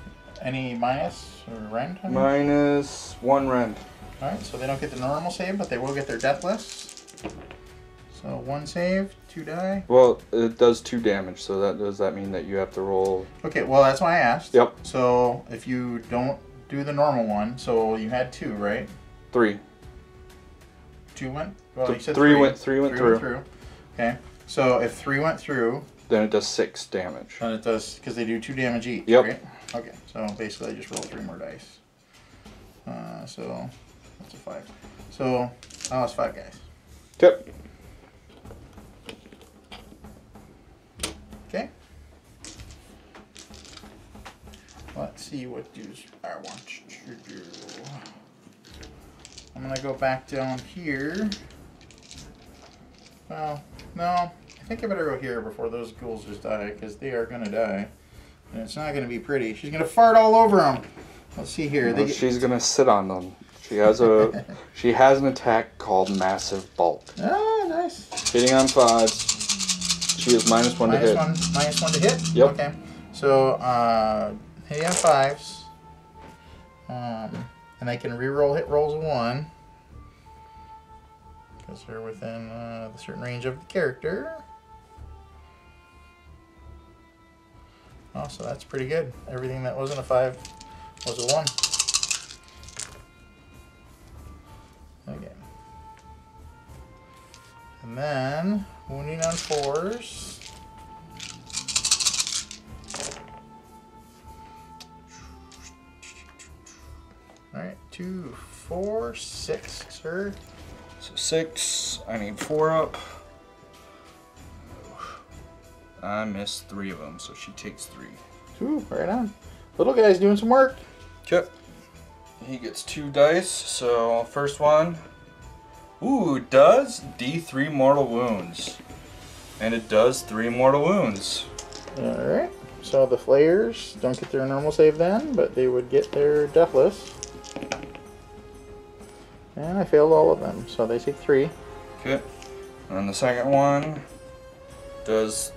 Any minus or rend? -1 rend. Alright, so they don't get the normal save, but they will get their deathless. So 1 save, 2 die. Well, it does 2 damage, so does that mean that you have to roll? Okay, well that's why I asked. Yep. So if you don't do the normal one, so you had 2, right? 3. 2 went? Well, you said 3 3. went through. Okay, so if 3 went through, then it does 6 damage. then it does, because they do 2 damage each, yep. right? Okay, so basically I just roll 3 more dice. So that's a 5. So I lost 5 guys. Yep. Okay. Let's see what does I want to do. I'm gonna go back down here. Well, no, I think I better go here before those ghouls just die, because they are gonna die, and it's not gonna be pretty. She's gonna fart all over them. Let's see here. Well, she's gonna sit on them. She has a she has an attack called Massive Bulk. Ah, nice. Hitting on 5s. She is -1 to hit. -1 to hit? Yep. Okay. So, hitting on 5s. And I can reroll hit rolls of 1. Because they're within the certain range of the character. Oh, so that's pretty good. Everything that wasn't a 5 was a 1. Okay. And then, wounding on 4s. Alright, 2, 4, 6, sir. So 6. I need 4 up. I missed 3 of them, so she takes 3. Ooh, right on. Little guy's doing some work. Okay. He gets 2 dice, so first one. Ooh, it does D3 mortal wounds. And it does 3 mortal wounds. Alright, so the flayers don't get their normal save then, but they would get their deathless. And I failed all of them, so they take 3. Okay. And the second one does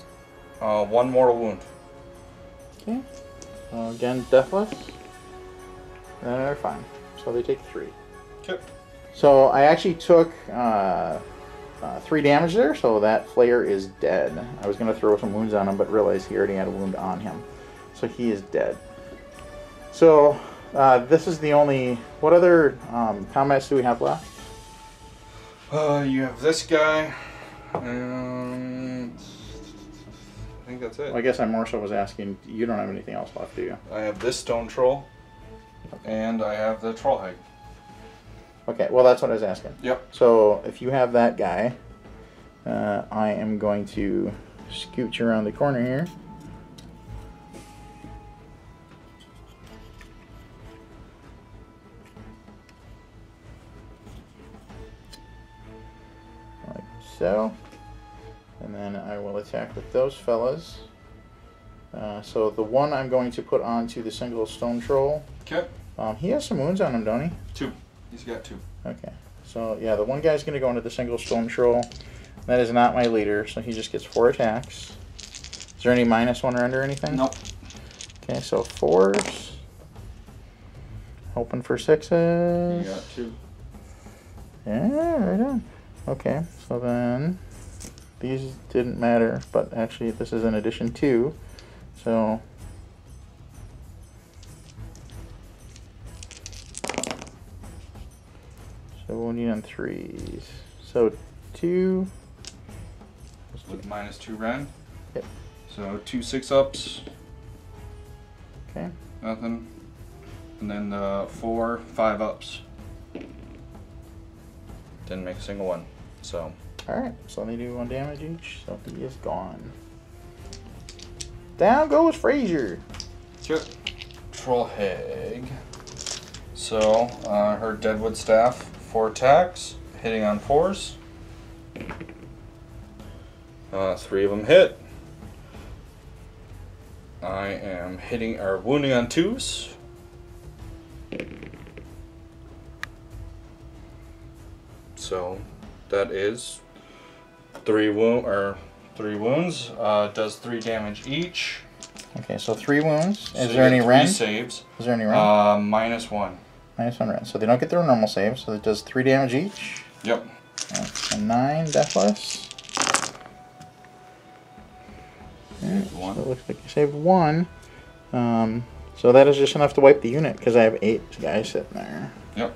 1 mortal wound. Okay. Again, deathless. And they're fine. So they take 3. Okay. So I actually took 3 damage there, so that flayer is dead. I was going to throw some wounds on him, but realized he already had a wound on him. So he is dead. So this is the only... What other combats do we have left? You have this guy. And I think that's it. Well, I guess I more so was asking, you don't have anything else left, do you? I have this stone troll, and I have the troll hag. Okay, well that's what I was asking. Yep. So if you have that guy, I am going to scooch around the corner here. Like so. And then I will attack with those fellas. So the one I'm going to put onto the single stone troll. Okay. He has some wounds on him, don't he? 2. He's got 2. Okay. So yeah, the one guy's going to go into the single stone troll. That is not my leader, so he just gets 4 attacks. Is there any -1 rend or anything? Nope. Okay, so 4s. Hoping for 6s. You got 2. Yeah, right on. Okay, so then these didn't matter, but actually this is in addition to. So wounding on 3s. So 2 with -2 rend. Yep. So 2 6-ups. Okay. Nothing. And then the 4 5-ups. Didn't make a single one. So. Alright, so they do 1 damage each, so he is gone. Down goes Frazier. Sure. Troll hag. So, her Deadwood Staff, 4 attacks, hitting on 4s. 3 of them hit. I am hitting or wounding on 2s. So that is 3 wounds. Does 3 damage each. Okay, so 3 wounds. So Is there any 3 rend? saves. Is there any rend? -1. -1 rend. So they don't get their normal save, so it does 3 damage each. Yep. So 9 deathless. Saved So 1. it looks like you saved 1. So that is just enough to wipe the unit because I have 8 guys sitting there. Yep.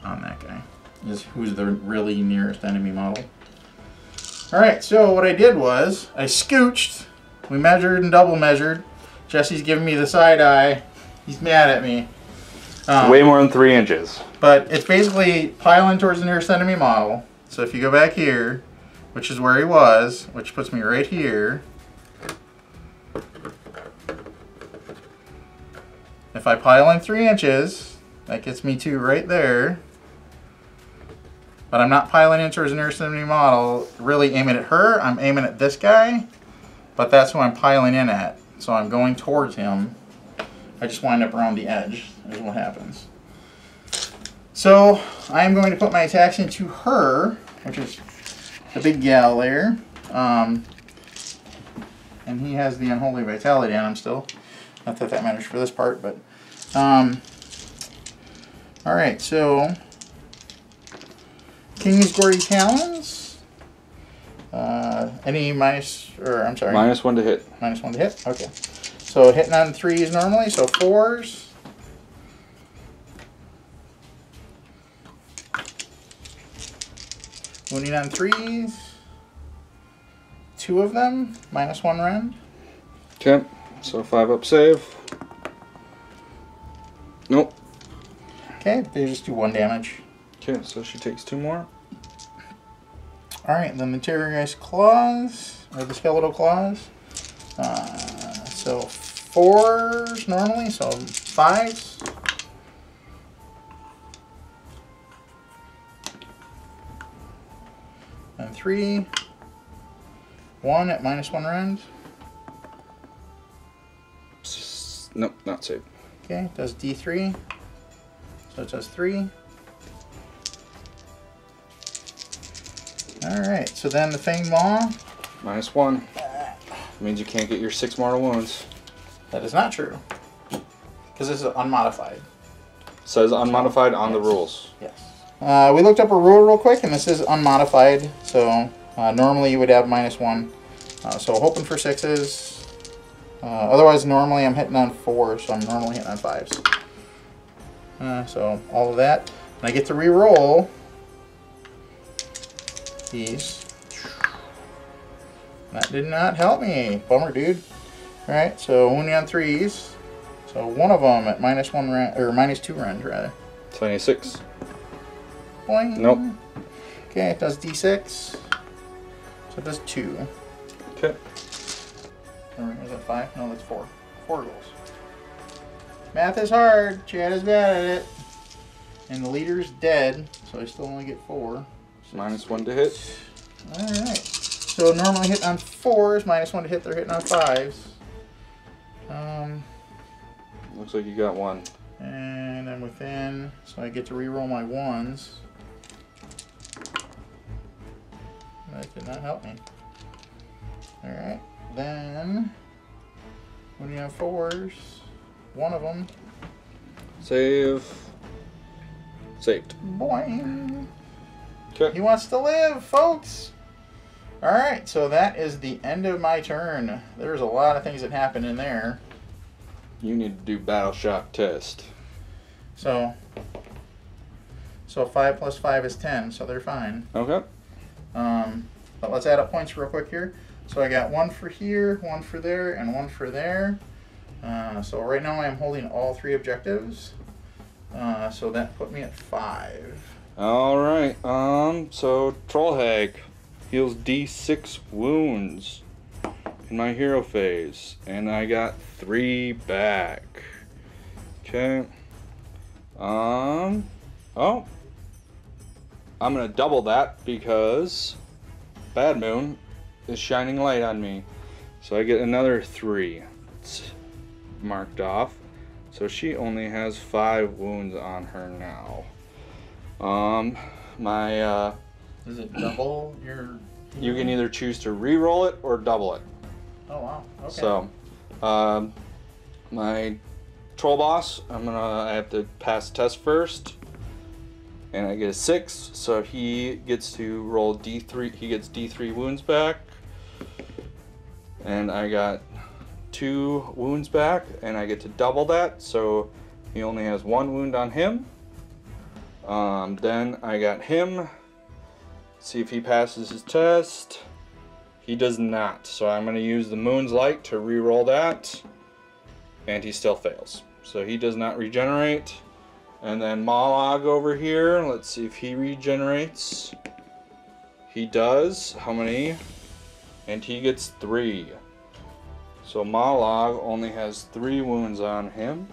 On that guy is who's the really nearest enemy model. Alright, so what I did was I scooched. We measured and double measured. Jesse's giving me the side eye. He's mad at me. Way more than 3 inches. But it's basically piling towards the nearest enemy model. So if you go back here, which is where he was, which puts me right here. If I pile in 3 inches, that gets me to right there. But I'm not piling in towards the nearest enemy model, really aiming at her. I'm aiming at this guy, but that's who I'm piling in at. So I'm going towards him. I just wind up around the edge, is what happens. So I'm going to put my attacks into her, which is the big gal there. And he has the Unholy Vitality on him still. Not that that matters for this part, but... Alright, so... King's Gory Talons. Any minus... or I'm sorry. -1 to hit. -1 to hit? Okay. So hitting on 3s normally, so 4s. Wounding on 3s. 2 of them, -1 rend. Okay, so 5-up save. Nope. Okay, they just do 1 damage. Okay, so she takes 2 more. Alright, then the Terrorgeist Claws, or the Skeletal Claws. So 4s normally, so 5s. And 3. 1 at -1 rend. Nope, not saved. Okay, does D3. So it does 3. Alright, so then the Fanged Maw. -1. Means you can't get your 6 mortal wounds. That is not true. Because this is unmodified. Says unmodified on the rules. Yes. We looked up a rule real quick, and this is unmodified. So normally you would have -1. So hoping for 6s. Otherwise, normally I'm hitting on 4s, so I'm normally hitting on 5s. So all of that. And I get to re-roll these. That did not help me. Bummer, dude. Alright, so wounding on 3s. So one of them at -1 rend, or -2 rend, rather. 26. Boing. Nope. Okay, it does D6. So it does 2. Okay. Or is that 5? No, that's 4. 4 goals. Math is hard. Chad is bad at it. And the leader's dead, so I still only get 4. -1 to hit. Alright. So normally hit on 4s, -1 to hit, they're hitting on 5s. Looks like you got 1. And I'm within, so I get to reroll my 1s. That did not help me. Alright, then when you have 4s, one of them. Save. Saved. Boing. Okay. He wants to live, folks. Alright, so that is the end of my turn. There's a lot of things that happen in there. You need to do battle shock test. So 5 plus 5 is 10, so they're fine. Okay. But let's add up points real quick here. So I got 1 for here, 1 for there, and 1 for there. So right now I'm holding all 3 objectives. So that put me at 5. Alright, so Troll Hag heals D6 wounds in my hero phase, and I got 3 back. Okay. Oh, I'm gonna double that because Bad Moon is shining light on me. So I get another 3. It's marked off. So she only has 5 wounds on her now. Is it double your... You can either choose to re-roll it or double it. Oh wow, okay. So, my troll boss, I have to pass the test first, and I get a 6, so he gets to roll D3, he gets D3 wounds back, and I got 2 wounds back, and I get to double that, so he only has 1 wound on him. Then I got him, see if he passes his test. He does not, so I'm going to use the Moon's Light to re-roll that, and he still fails. So he does not regenerate. And then Molag over here, let's see if he regenerates. He does. How many? And he gets 3. So Molag only has 3 wounds on him.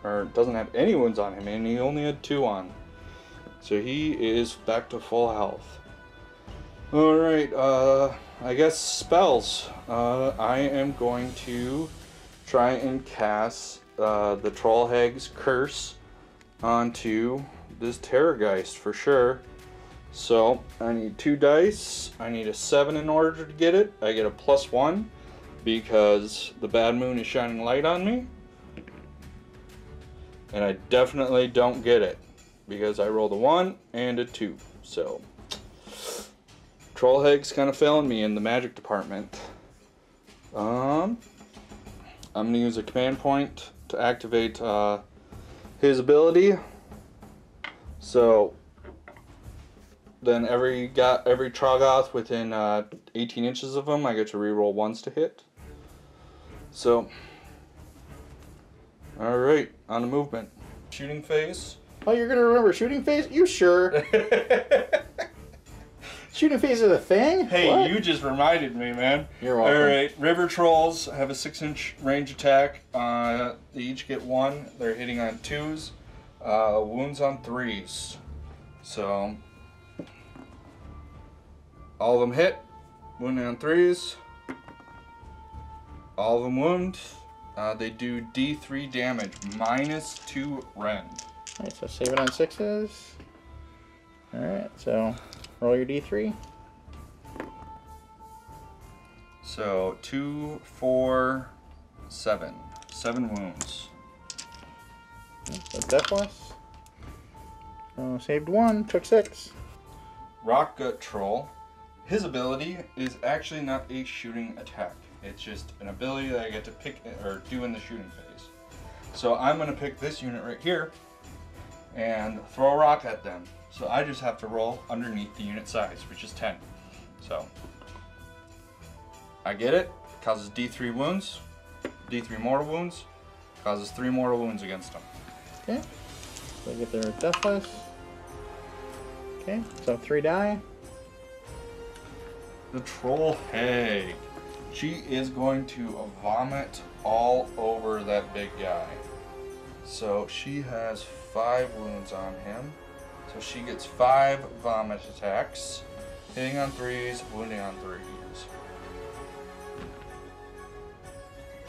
Or doesn't have any wounds on him, and he only had 2 on. So he is back to full health. Alright, I guess spells. I am going to try and cast the Troll Hag's Curse onto this Terrorgeist for sure. So I need 2 dice. I need a 7 in order to get it. I get a +1 because the Bad Moon is shining light on me. And I definitely don't get it because I rolled a 1 and a 2. So Troll Hag's kind of failing me in the magic department. I'm going to use a command point to activate his ability. So then every Troggoth within 18 inches of him, I get to reroll 1s to hit. So, alright, on the movement. Shooting phase. Oh, you're going to remember shooting phase? You sure? Shooting phase is a thing? Hey, what? You just reminded me, man. You're welcome. Alright, River Trolls have a 6-inch range attack. They each get 1. They're hitting on 2s. Wounds on 3s. So, all of them hit. Wounding on 3s. All of them wound. They do D3 damage, -2 rend. Alright, so save it on 6s. Alright, so roll your D3. So 2, 4, 7. 7 wounds. That's that plus. So saved 1, took 6. Rock Gut Troll. His ability is actually not a shooting attack. It's just an ability that I get to pick or do in the shooting phase. So I'm going to pick this unit right here and throw a rock at them. So I just have to roll underneath the unit size, which is 10. So I get it. Causes D3 wounds, D3 mortal wounds, causes 3 mortal wounds against them. Okay. So I get their deathless. Okay, so 3 die. The troll hag. She is going to vomit all over that big guy. So she has 5 wounds on him. So she gets 5 vomit attacks. Hitting on 3s, wounding on 3s.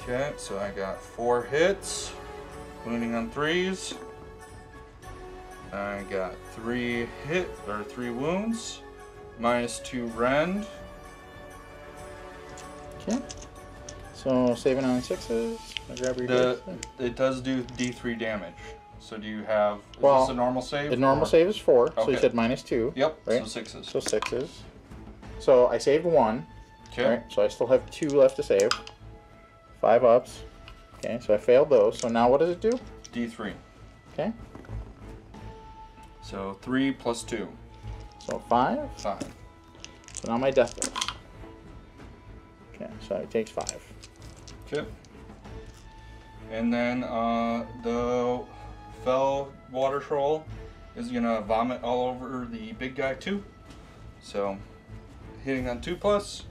Okay, so I got 4 hits. Wounding on 3s. I got 3 wounds. -2 rend. Okay. So saving on 6s. I grab your dice. It does do D3 damage. So do you have? Is well, this a normal save? The normal save is 4. Okay. So you said -2. Yep. Right? So 6s. So 6s. So I saved 1. Okay. Right. So I still have 2 left to save. 5 ups. Okay. So I failed those. So now what does it do? D3. Okay. So 3 plus 2. So 5. 5. So now my death dice. Okay. So it takes 5. Okay. And then the fell water troll is gonna vomit all over the big guy too. So hitting on 2+,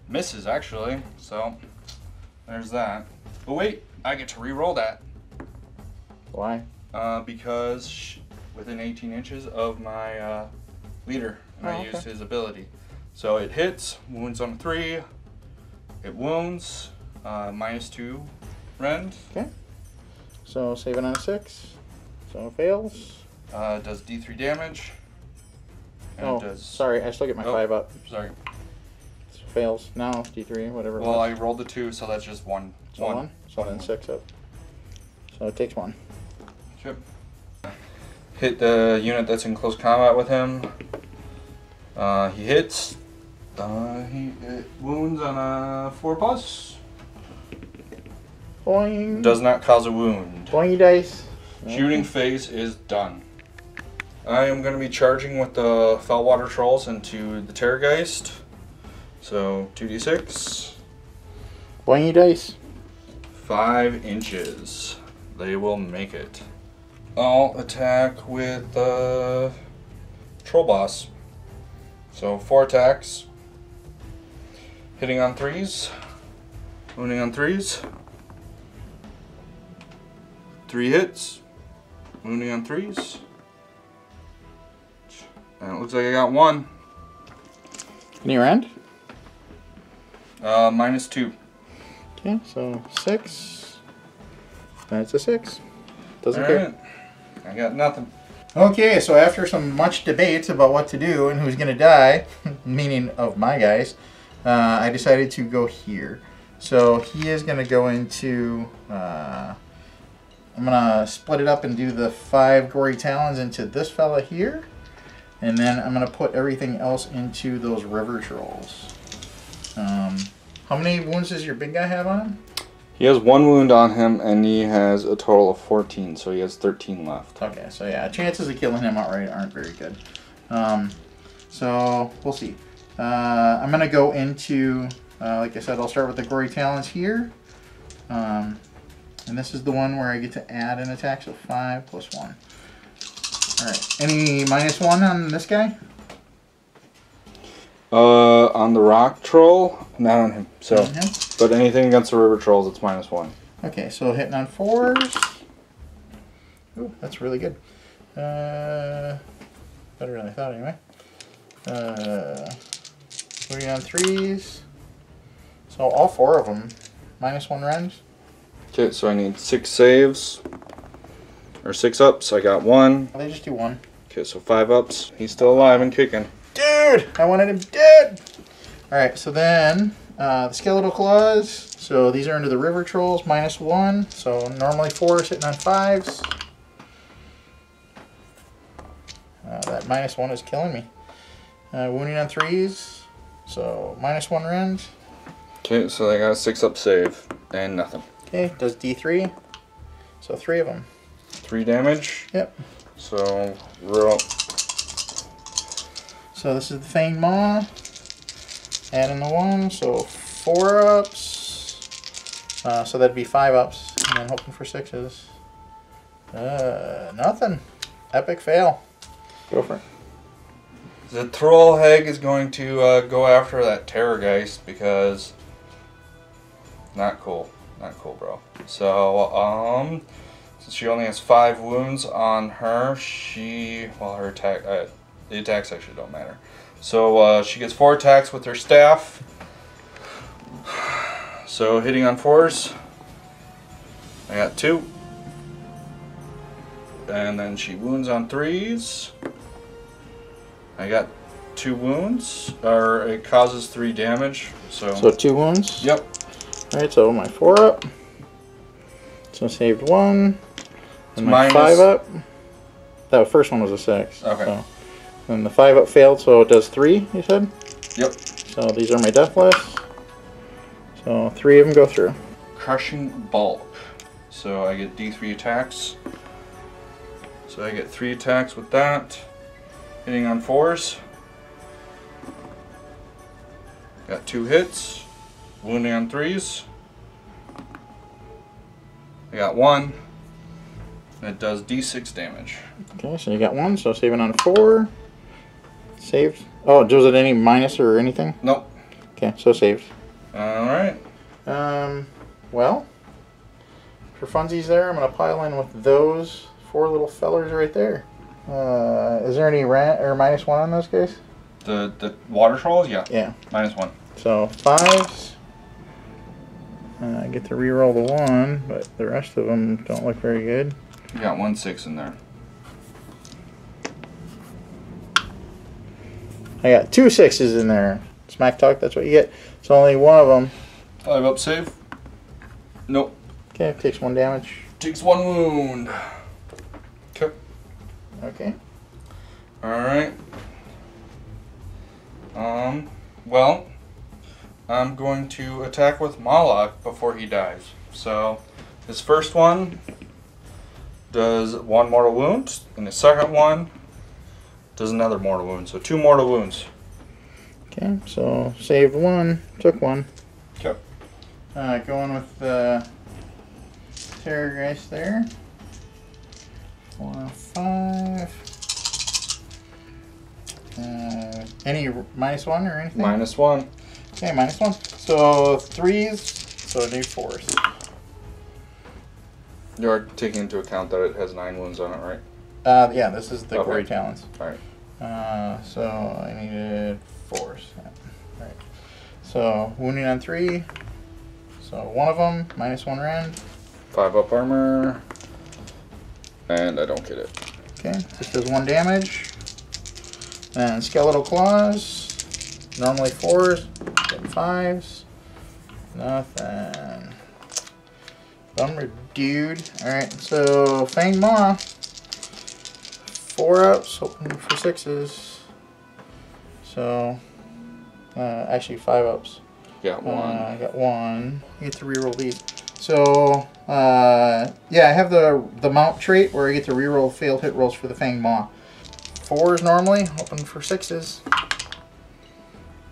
misses actually. So there's that. But wait, I get to re-roll that. Why? Because within 18 inches of my leader, and I used his ability. So it hits, wounds on 3, it wounds, -2 rend. Okay. So saving on a 6. So it fails. Does D3 damage. And Oh, it does... sorry, I still get my 5 up. Sorry. So fails. Now D3, whatever. Well, I rolled the 2, so that's just 1. So 1. So then 6 up. So it takes 1. Yep. Hit the unit that's in close combat with him. He hits. It wounds on a 4+. Boing. Does not cause a wound. Boing dice. Shooting phase is done. I am going to be charging with the Fellwater Trolls into the Terrorgeist. So 2d6. Boing dice. 5 inches. They will make it. I'll attack with the Troll Boss. So 4 attacks. Hitting on 3s. Wounding on 3s. 3 hits. Wounding on 3s. And it looks like I got 1. Any rend? -2. Okay, so 6. That's a 6. Doesn't All care. right. I got nothing. Okay, so after some much debate about what to do and who's going to die, meaning of my guys, I decided to go here. So he is going to go into... I'm going to split it up and do the 5 Gory Talons into this fella here. And then I'm going to put everything else into those River Trolls. How many wounds does your big guy have on him? He has 1 wound on him, and he has a total of 14, so he has 13 left. Okay, so yeah, chances of killing him outright aren't very good. So we'll see. I'm going to go into, like I said, I'll start with the Gory Talons here. And this is the one where I get to add an attack, so 5 plus 1. Alright, any -1 on this guy? On the rock troll, not on him. So, but anything against the river trolls, it's -1. Okay, so hitting on 4s. Ooh, that's really good. Better than I thought, anyway. Putting on 3s. So all 4 of them, -1 rend. Okay, so I need 6 saves. Or 6 ups. I got 1. They just do 1. Okay, so 5 ups. He's still alive and kicking. Dude, I wanted him dead. All right, so then the skeletal claws. So these are into the river trolls, -1. So normally 4 sitting on 5s. That -1 is killing me. Wounding on 3s. So -1 rend. Okay, so they got a 6 up save and nothing. Okay, does D3. So 3 of them. 3 damage. Yep. So roll. So this is the Fanged Maw. Add in the 1, so 4 ups. So that'd be 5 ups. And then hoping for 6s. Nothing. Epic fail. Go for it. The Troll Hag is going to go after that Terrorgeist because not cool. Not cool, bro. So, since she only has 5 wounds on her, her attack, the attacks actually don't matter. So, she gets 4 attacks with her staff. So, hitting on 4s. I got 2. And then she wounds on 3s. I got 2 wounds, or it causes 3 damage. So 2 wounds? Yep. Alright, so my 4 up. So saved 1. And my minus 5 up. That first one was a 6. Okay. So. And the 5 up failed, so it does 3, you said? Yep. So these are my death lists. So 3 of them go through. Crushing Bulk. So I get D3 attacks. So I get 3 attacks with that. Hitting on 4s. Got 2 hits. Wounding on 3s. I got 1. And it does D6 damage. Okay, so you got 1, so saving on 4. Saved. Oh, was it any minus or anything? Nope. Okay, so saved. Alright. Well, for funsies there, I'm going to pile in with those 4 little fellers right there. Is there any -1 on those guys? The water trolls? Yeah. Yeah. -1. So 5s. I get to reroll the 1, but the rest of them don't look very good. You got 1 6 in there. I got 2 6s in there. Smack talk, that's what you get. So only 1 of them. 5 up save. Nope. Okay, takes 1 damage. Takes 1 wound. Okay. Okay. Alright. Well, I'm going to attack with Malak before he dies. So, his first one does 1 mortal wound, and his second one does another mortal wound. So 2 mortal wounds. Okay, so saved 1, took 1. Okay. Going with the Terrorgeist there. 4, 5. Any -1 or anything? -1. Okay, -1. So 3s, so I do 4s. You're taking into account that it has 9 wounds on it, right? Yeah, this is the Okay. Gory Talons. Alright. So I needed 4s. Yeah. Right. So wounding on 3. So 1 of them, -1 rend. 5 up armor. And I don't get it. Okay, this does 1 damage. And Skeletal Claws. Normally 4s, getting 5s. Nothing. Bummer, dude. Alright, so Fanged Maw. 4 ups, hoping for 6s. So, actually 5 ups. Got 1. I got 1. You get to reroll these. So, yeah, I have the mount trait where I get to reroll failed hit rolls for the Fanged Maw. 4s normally, hoping for 6s.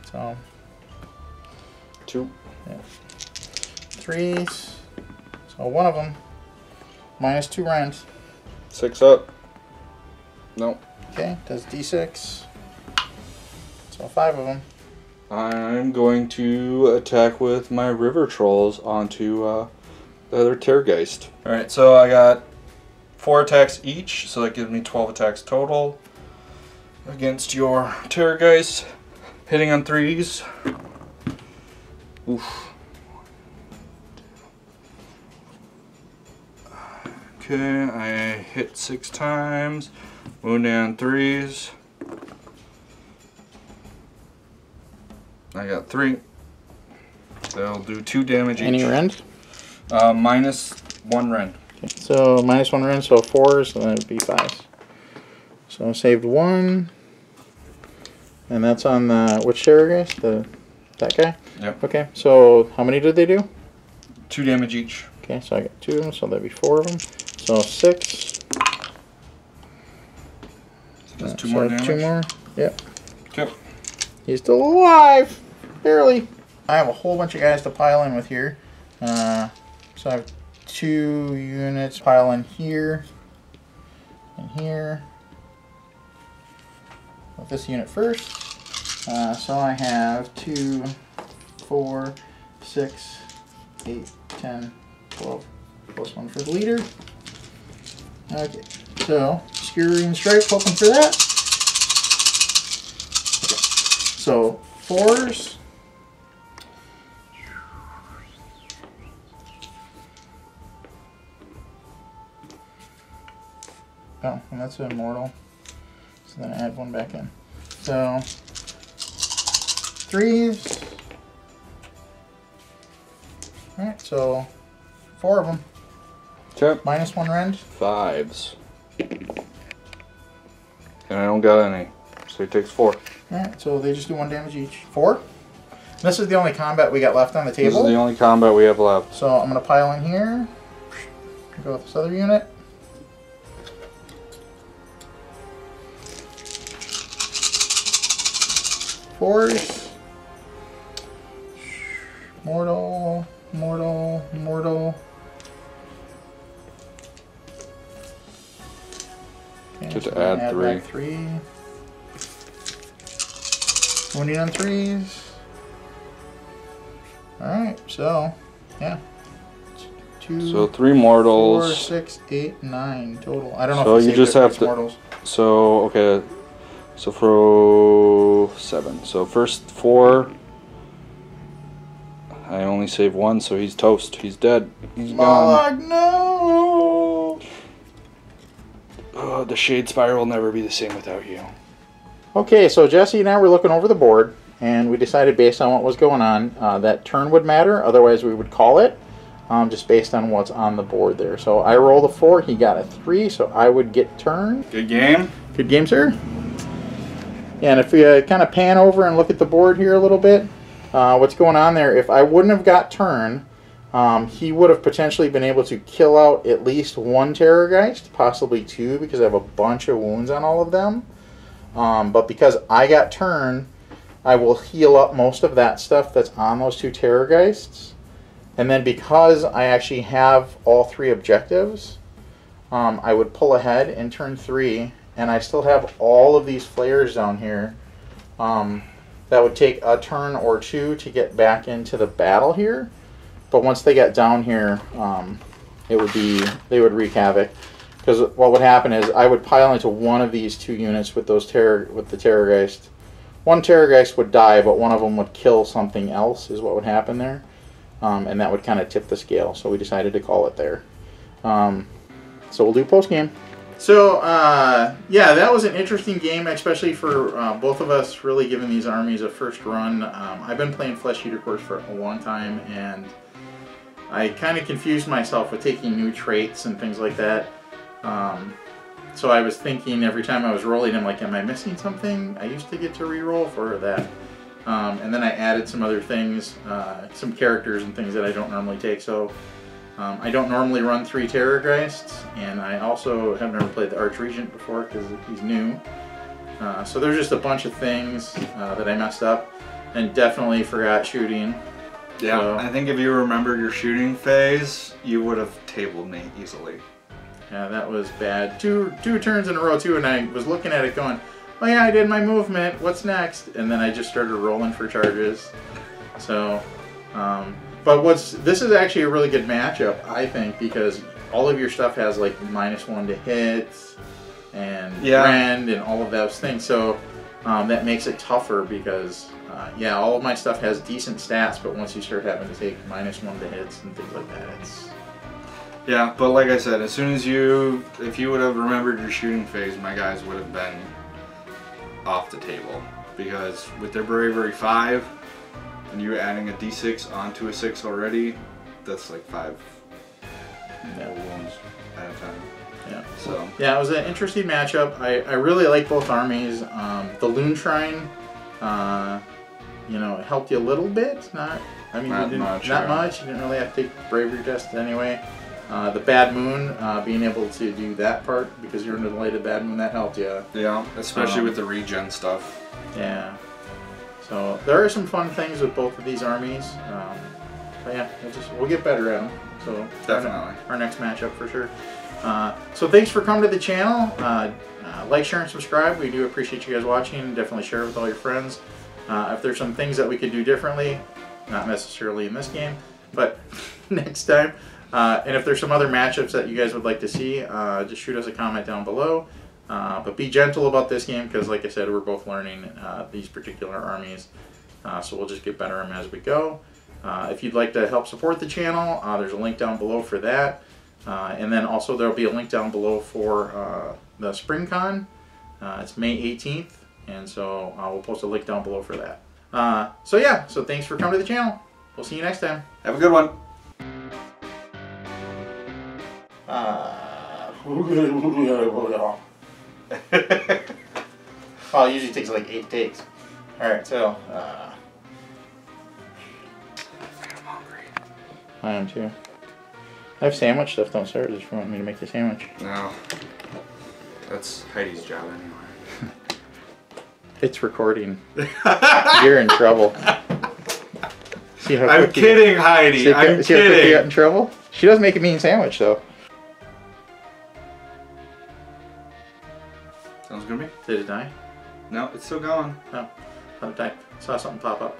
So, 2. yeah. 3s. So 1 of them, -2 rend. 6 up. Nope. Okay, does D6. So 5 of them. I'm going to attack with my river trolls onto the other Terrorgeist. Alright, so I got 4 attacks each, so that gives me 12 attacks total against your Terrorgeist. Hitting on 3s. Oof. Okay, I hit 6 times. Wounding on 3s. I got 3. They'll do 2 damage each. Any rend? -1 rend. Okay, so -1 rend, so 4s, and then it would be 5s. So saved 1. And that's on the, which Terrorgeist? That guy? Yep. Okay, so how many did they do? 2 damage each. Okay, so I got 2 of them, so that'd be 4 of them. So 6. Just 2 more damage? 2 more. Yep. Okay. He's still alive. Barely. I have a whole bunch of guys to pile in with here. So I have 2 units pile in here and here. With this unit first. So I have 2, 4, 6, 8, 10, 12, plus 1 for the leader. Okay, so Skewering Stripe, hoping for that. Okay. So 4s. Oh, and that's an immortal. So then I add 1 back in. So 3s. Alright, so 4 of them. Okay. Minus 1 rend. 5s. And I don't got any. So he takes 4. Alright, so they just do 1 damage each. 4. This is the only combat we got left on the table. This is the only combat we have left. So I'm going to pile in here. Go with this other unit. Fours. Mortal, mortal, mortal. Okay, Just so add 3. Back 3. Wounding on 3s. Alright, so, yeah. 2, So 3 mortals. 4, 6, 8, 9 total. I don't know so if you just have to. mortals. So, okay. So for 7. So first 4. I only save 1, so he's toast. He's dead. He's gone. No! Oh, the Shade Spire will never be the same without you. Okay, so Jesse and I were looking over the board, and we decided based on what was going on that turn would matter. Otherwise, we would call it, just based on what's on the board there. So I rolled a 4. He got a 3, so I would get turn. Good game. Good game, sir. And if we kind of pan over and look at the board here a little bit, what's going on there, if I wouldn't have got turn, he would have potentially been able to kill out at least 1 Terrorgeist, possibly 2, because I have a bunch of wounds on all of them. But because I got turn, I will heal up most of that stuff that's on those 2 Terrorgeists. And then because I actually have all 3 objectives, I would pull ahead in turn 3, and I still have all of these flares down here. That would take a turn or 2 to get back into the battle here. But once they got down here, they would wreak havoc. Because what would happen is I would pile into one of these 2 units with the Terrorgeist. 1 Terrorgeist would die, but one of them would kill something else, is what would happen there. And that would kind of tip the scale. So we decided to call it there. So we'll do post game. So, yeah, that was an interesting game, especially for both of us really giving these armies a first run. I've been playing Flesh Eater Course for a long time, and I kind of confused myself with taking new traits and things like that. So I was thinking every time I was rolling, I'm like, am I missing something? I used to get to re-roll for that. And then I added some other things, some characters and things that I don't normally take. So I don't normally run 3 Terrorgeists, and I also have never played the Archregent before because he's new. So there's just a bunch of things that I messed up, and definitely forgot shooting. Yeah, so, I think if you remembered your shooting phase, you would have tabled me easily. Yeah, that was bad. Two turns in a row too, and I was looking at it going, oh yeah, I did my movement, what's next? And then I just started rolling for charges. So, but this is actually a really good matchup, I think, because all of your stuff has like -1 to hit and rend and all of those things. So that makes it tougher because, yeah, all of my stuff has decent stats, but once you start having to take -1 to hits and things like that, it's... Yeah, but like I said, as soon as if you would have remembered your shooting phase, my guys would have been off the table. Because with their Bravery 5, and you adding a D6 onto a 6 already, that's like 5 wounds at a time. Yeah. So yeah, it was an interesting matchup. I really like both armies. The Loon Shrine, you know, it helped you a little bit. Not much. You didn't really have to take Bravery test anyway. The Bad Moon, being able to do that part because you're under the light of Bad Moon, that helped you. Yeah, especially with the regen stuff. Yeah. So there are some fun things with both of these armies. But yeah, we'll get better at them. So definitely our next matchup for sure. So thanks for coming to the channel. Like, share, and subscribe. We do appreciate you guys watching. Definitely share it with all your friends. If there's some things that we could do differently, not necessarily in this game, but next time. And if there's some other matchups that you guys would like to see, just shoot us a comment down below. But be gentle about this game because, like I said, we're both learning these particular armies. So we'll just get better at them as we go. If you'd like to help support the channel, there's a link down below for that. And then also there'll be a link down below for the SpringCon. It's May 18th. And so we'll post a link down below for that. So yeah, so thanks for coming to the channel. We'll see you next time. Have a good one. Well, it usually takes like 8 takes. Alright, so I'm hungry. I am too. I have sandwich stuff downstairs if you want me to make the sandwich. No. That's Heidi's job anyway. It's recording. You're in trouble. See how I'm kidding, Heidi. I'm kidding. See how quick you got in trouble? She does make a mean sandwich though. Sounds good to me. Did it die? No, it's still going. No. How'd it die? Saw something pop up.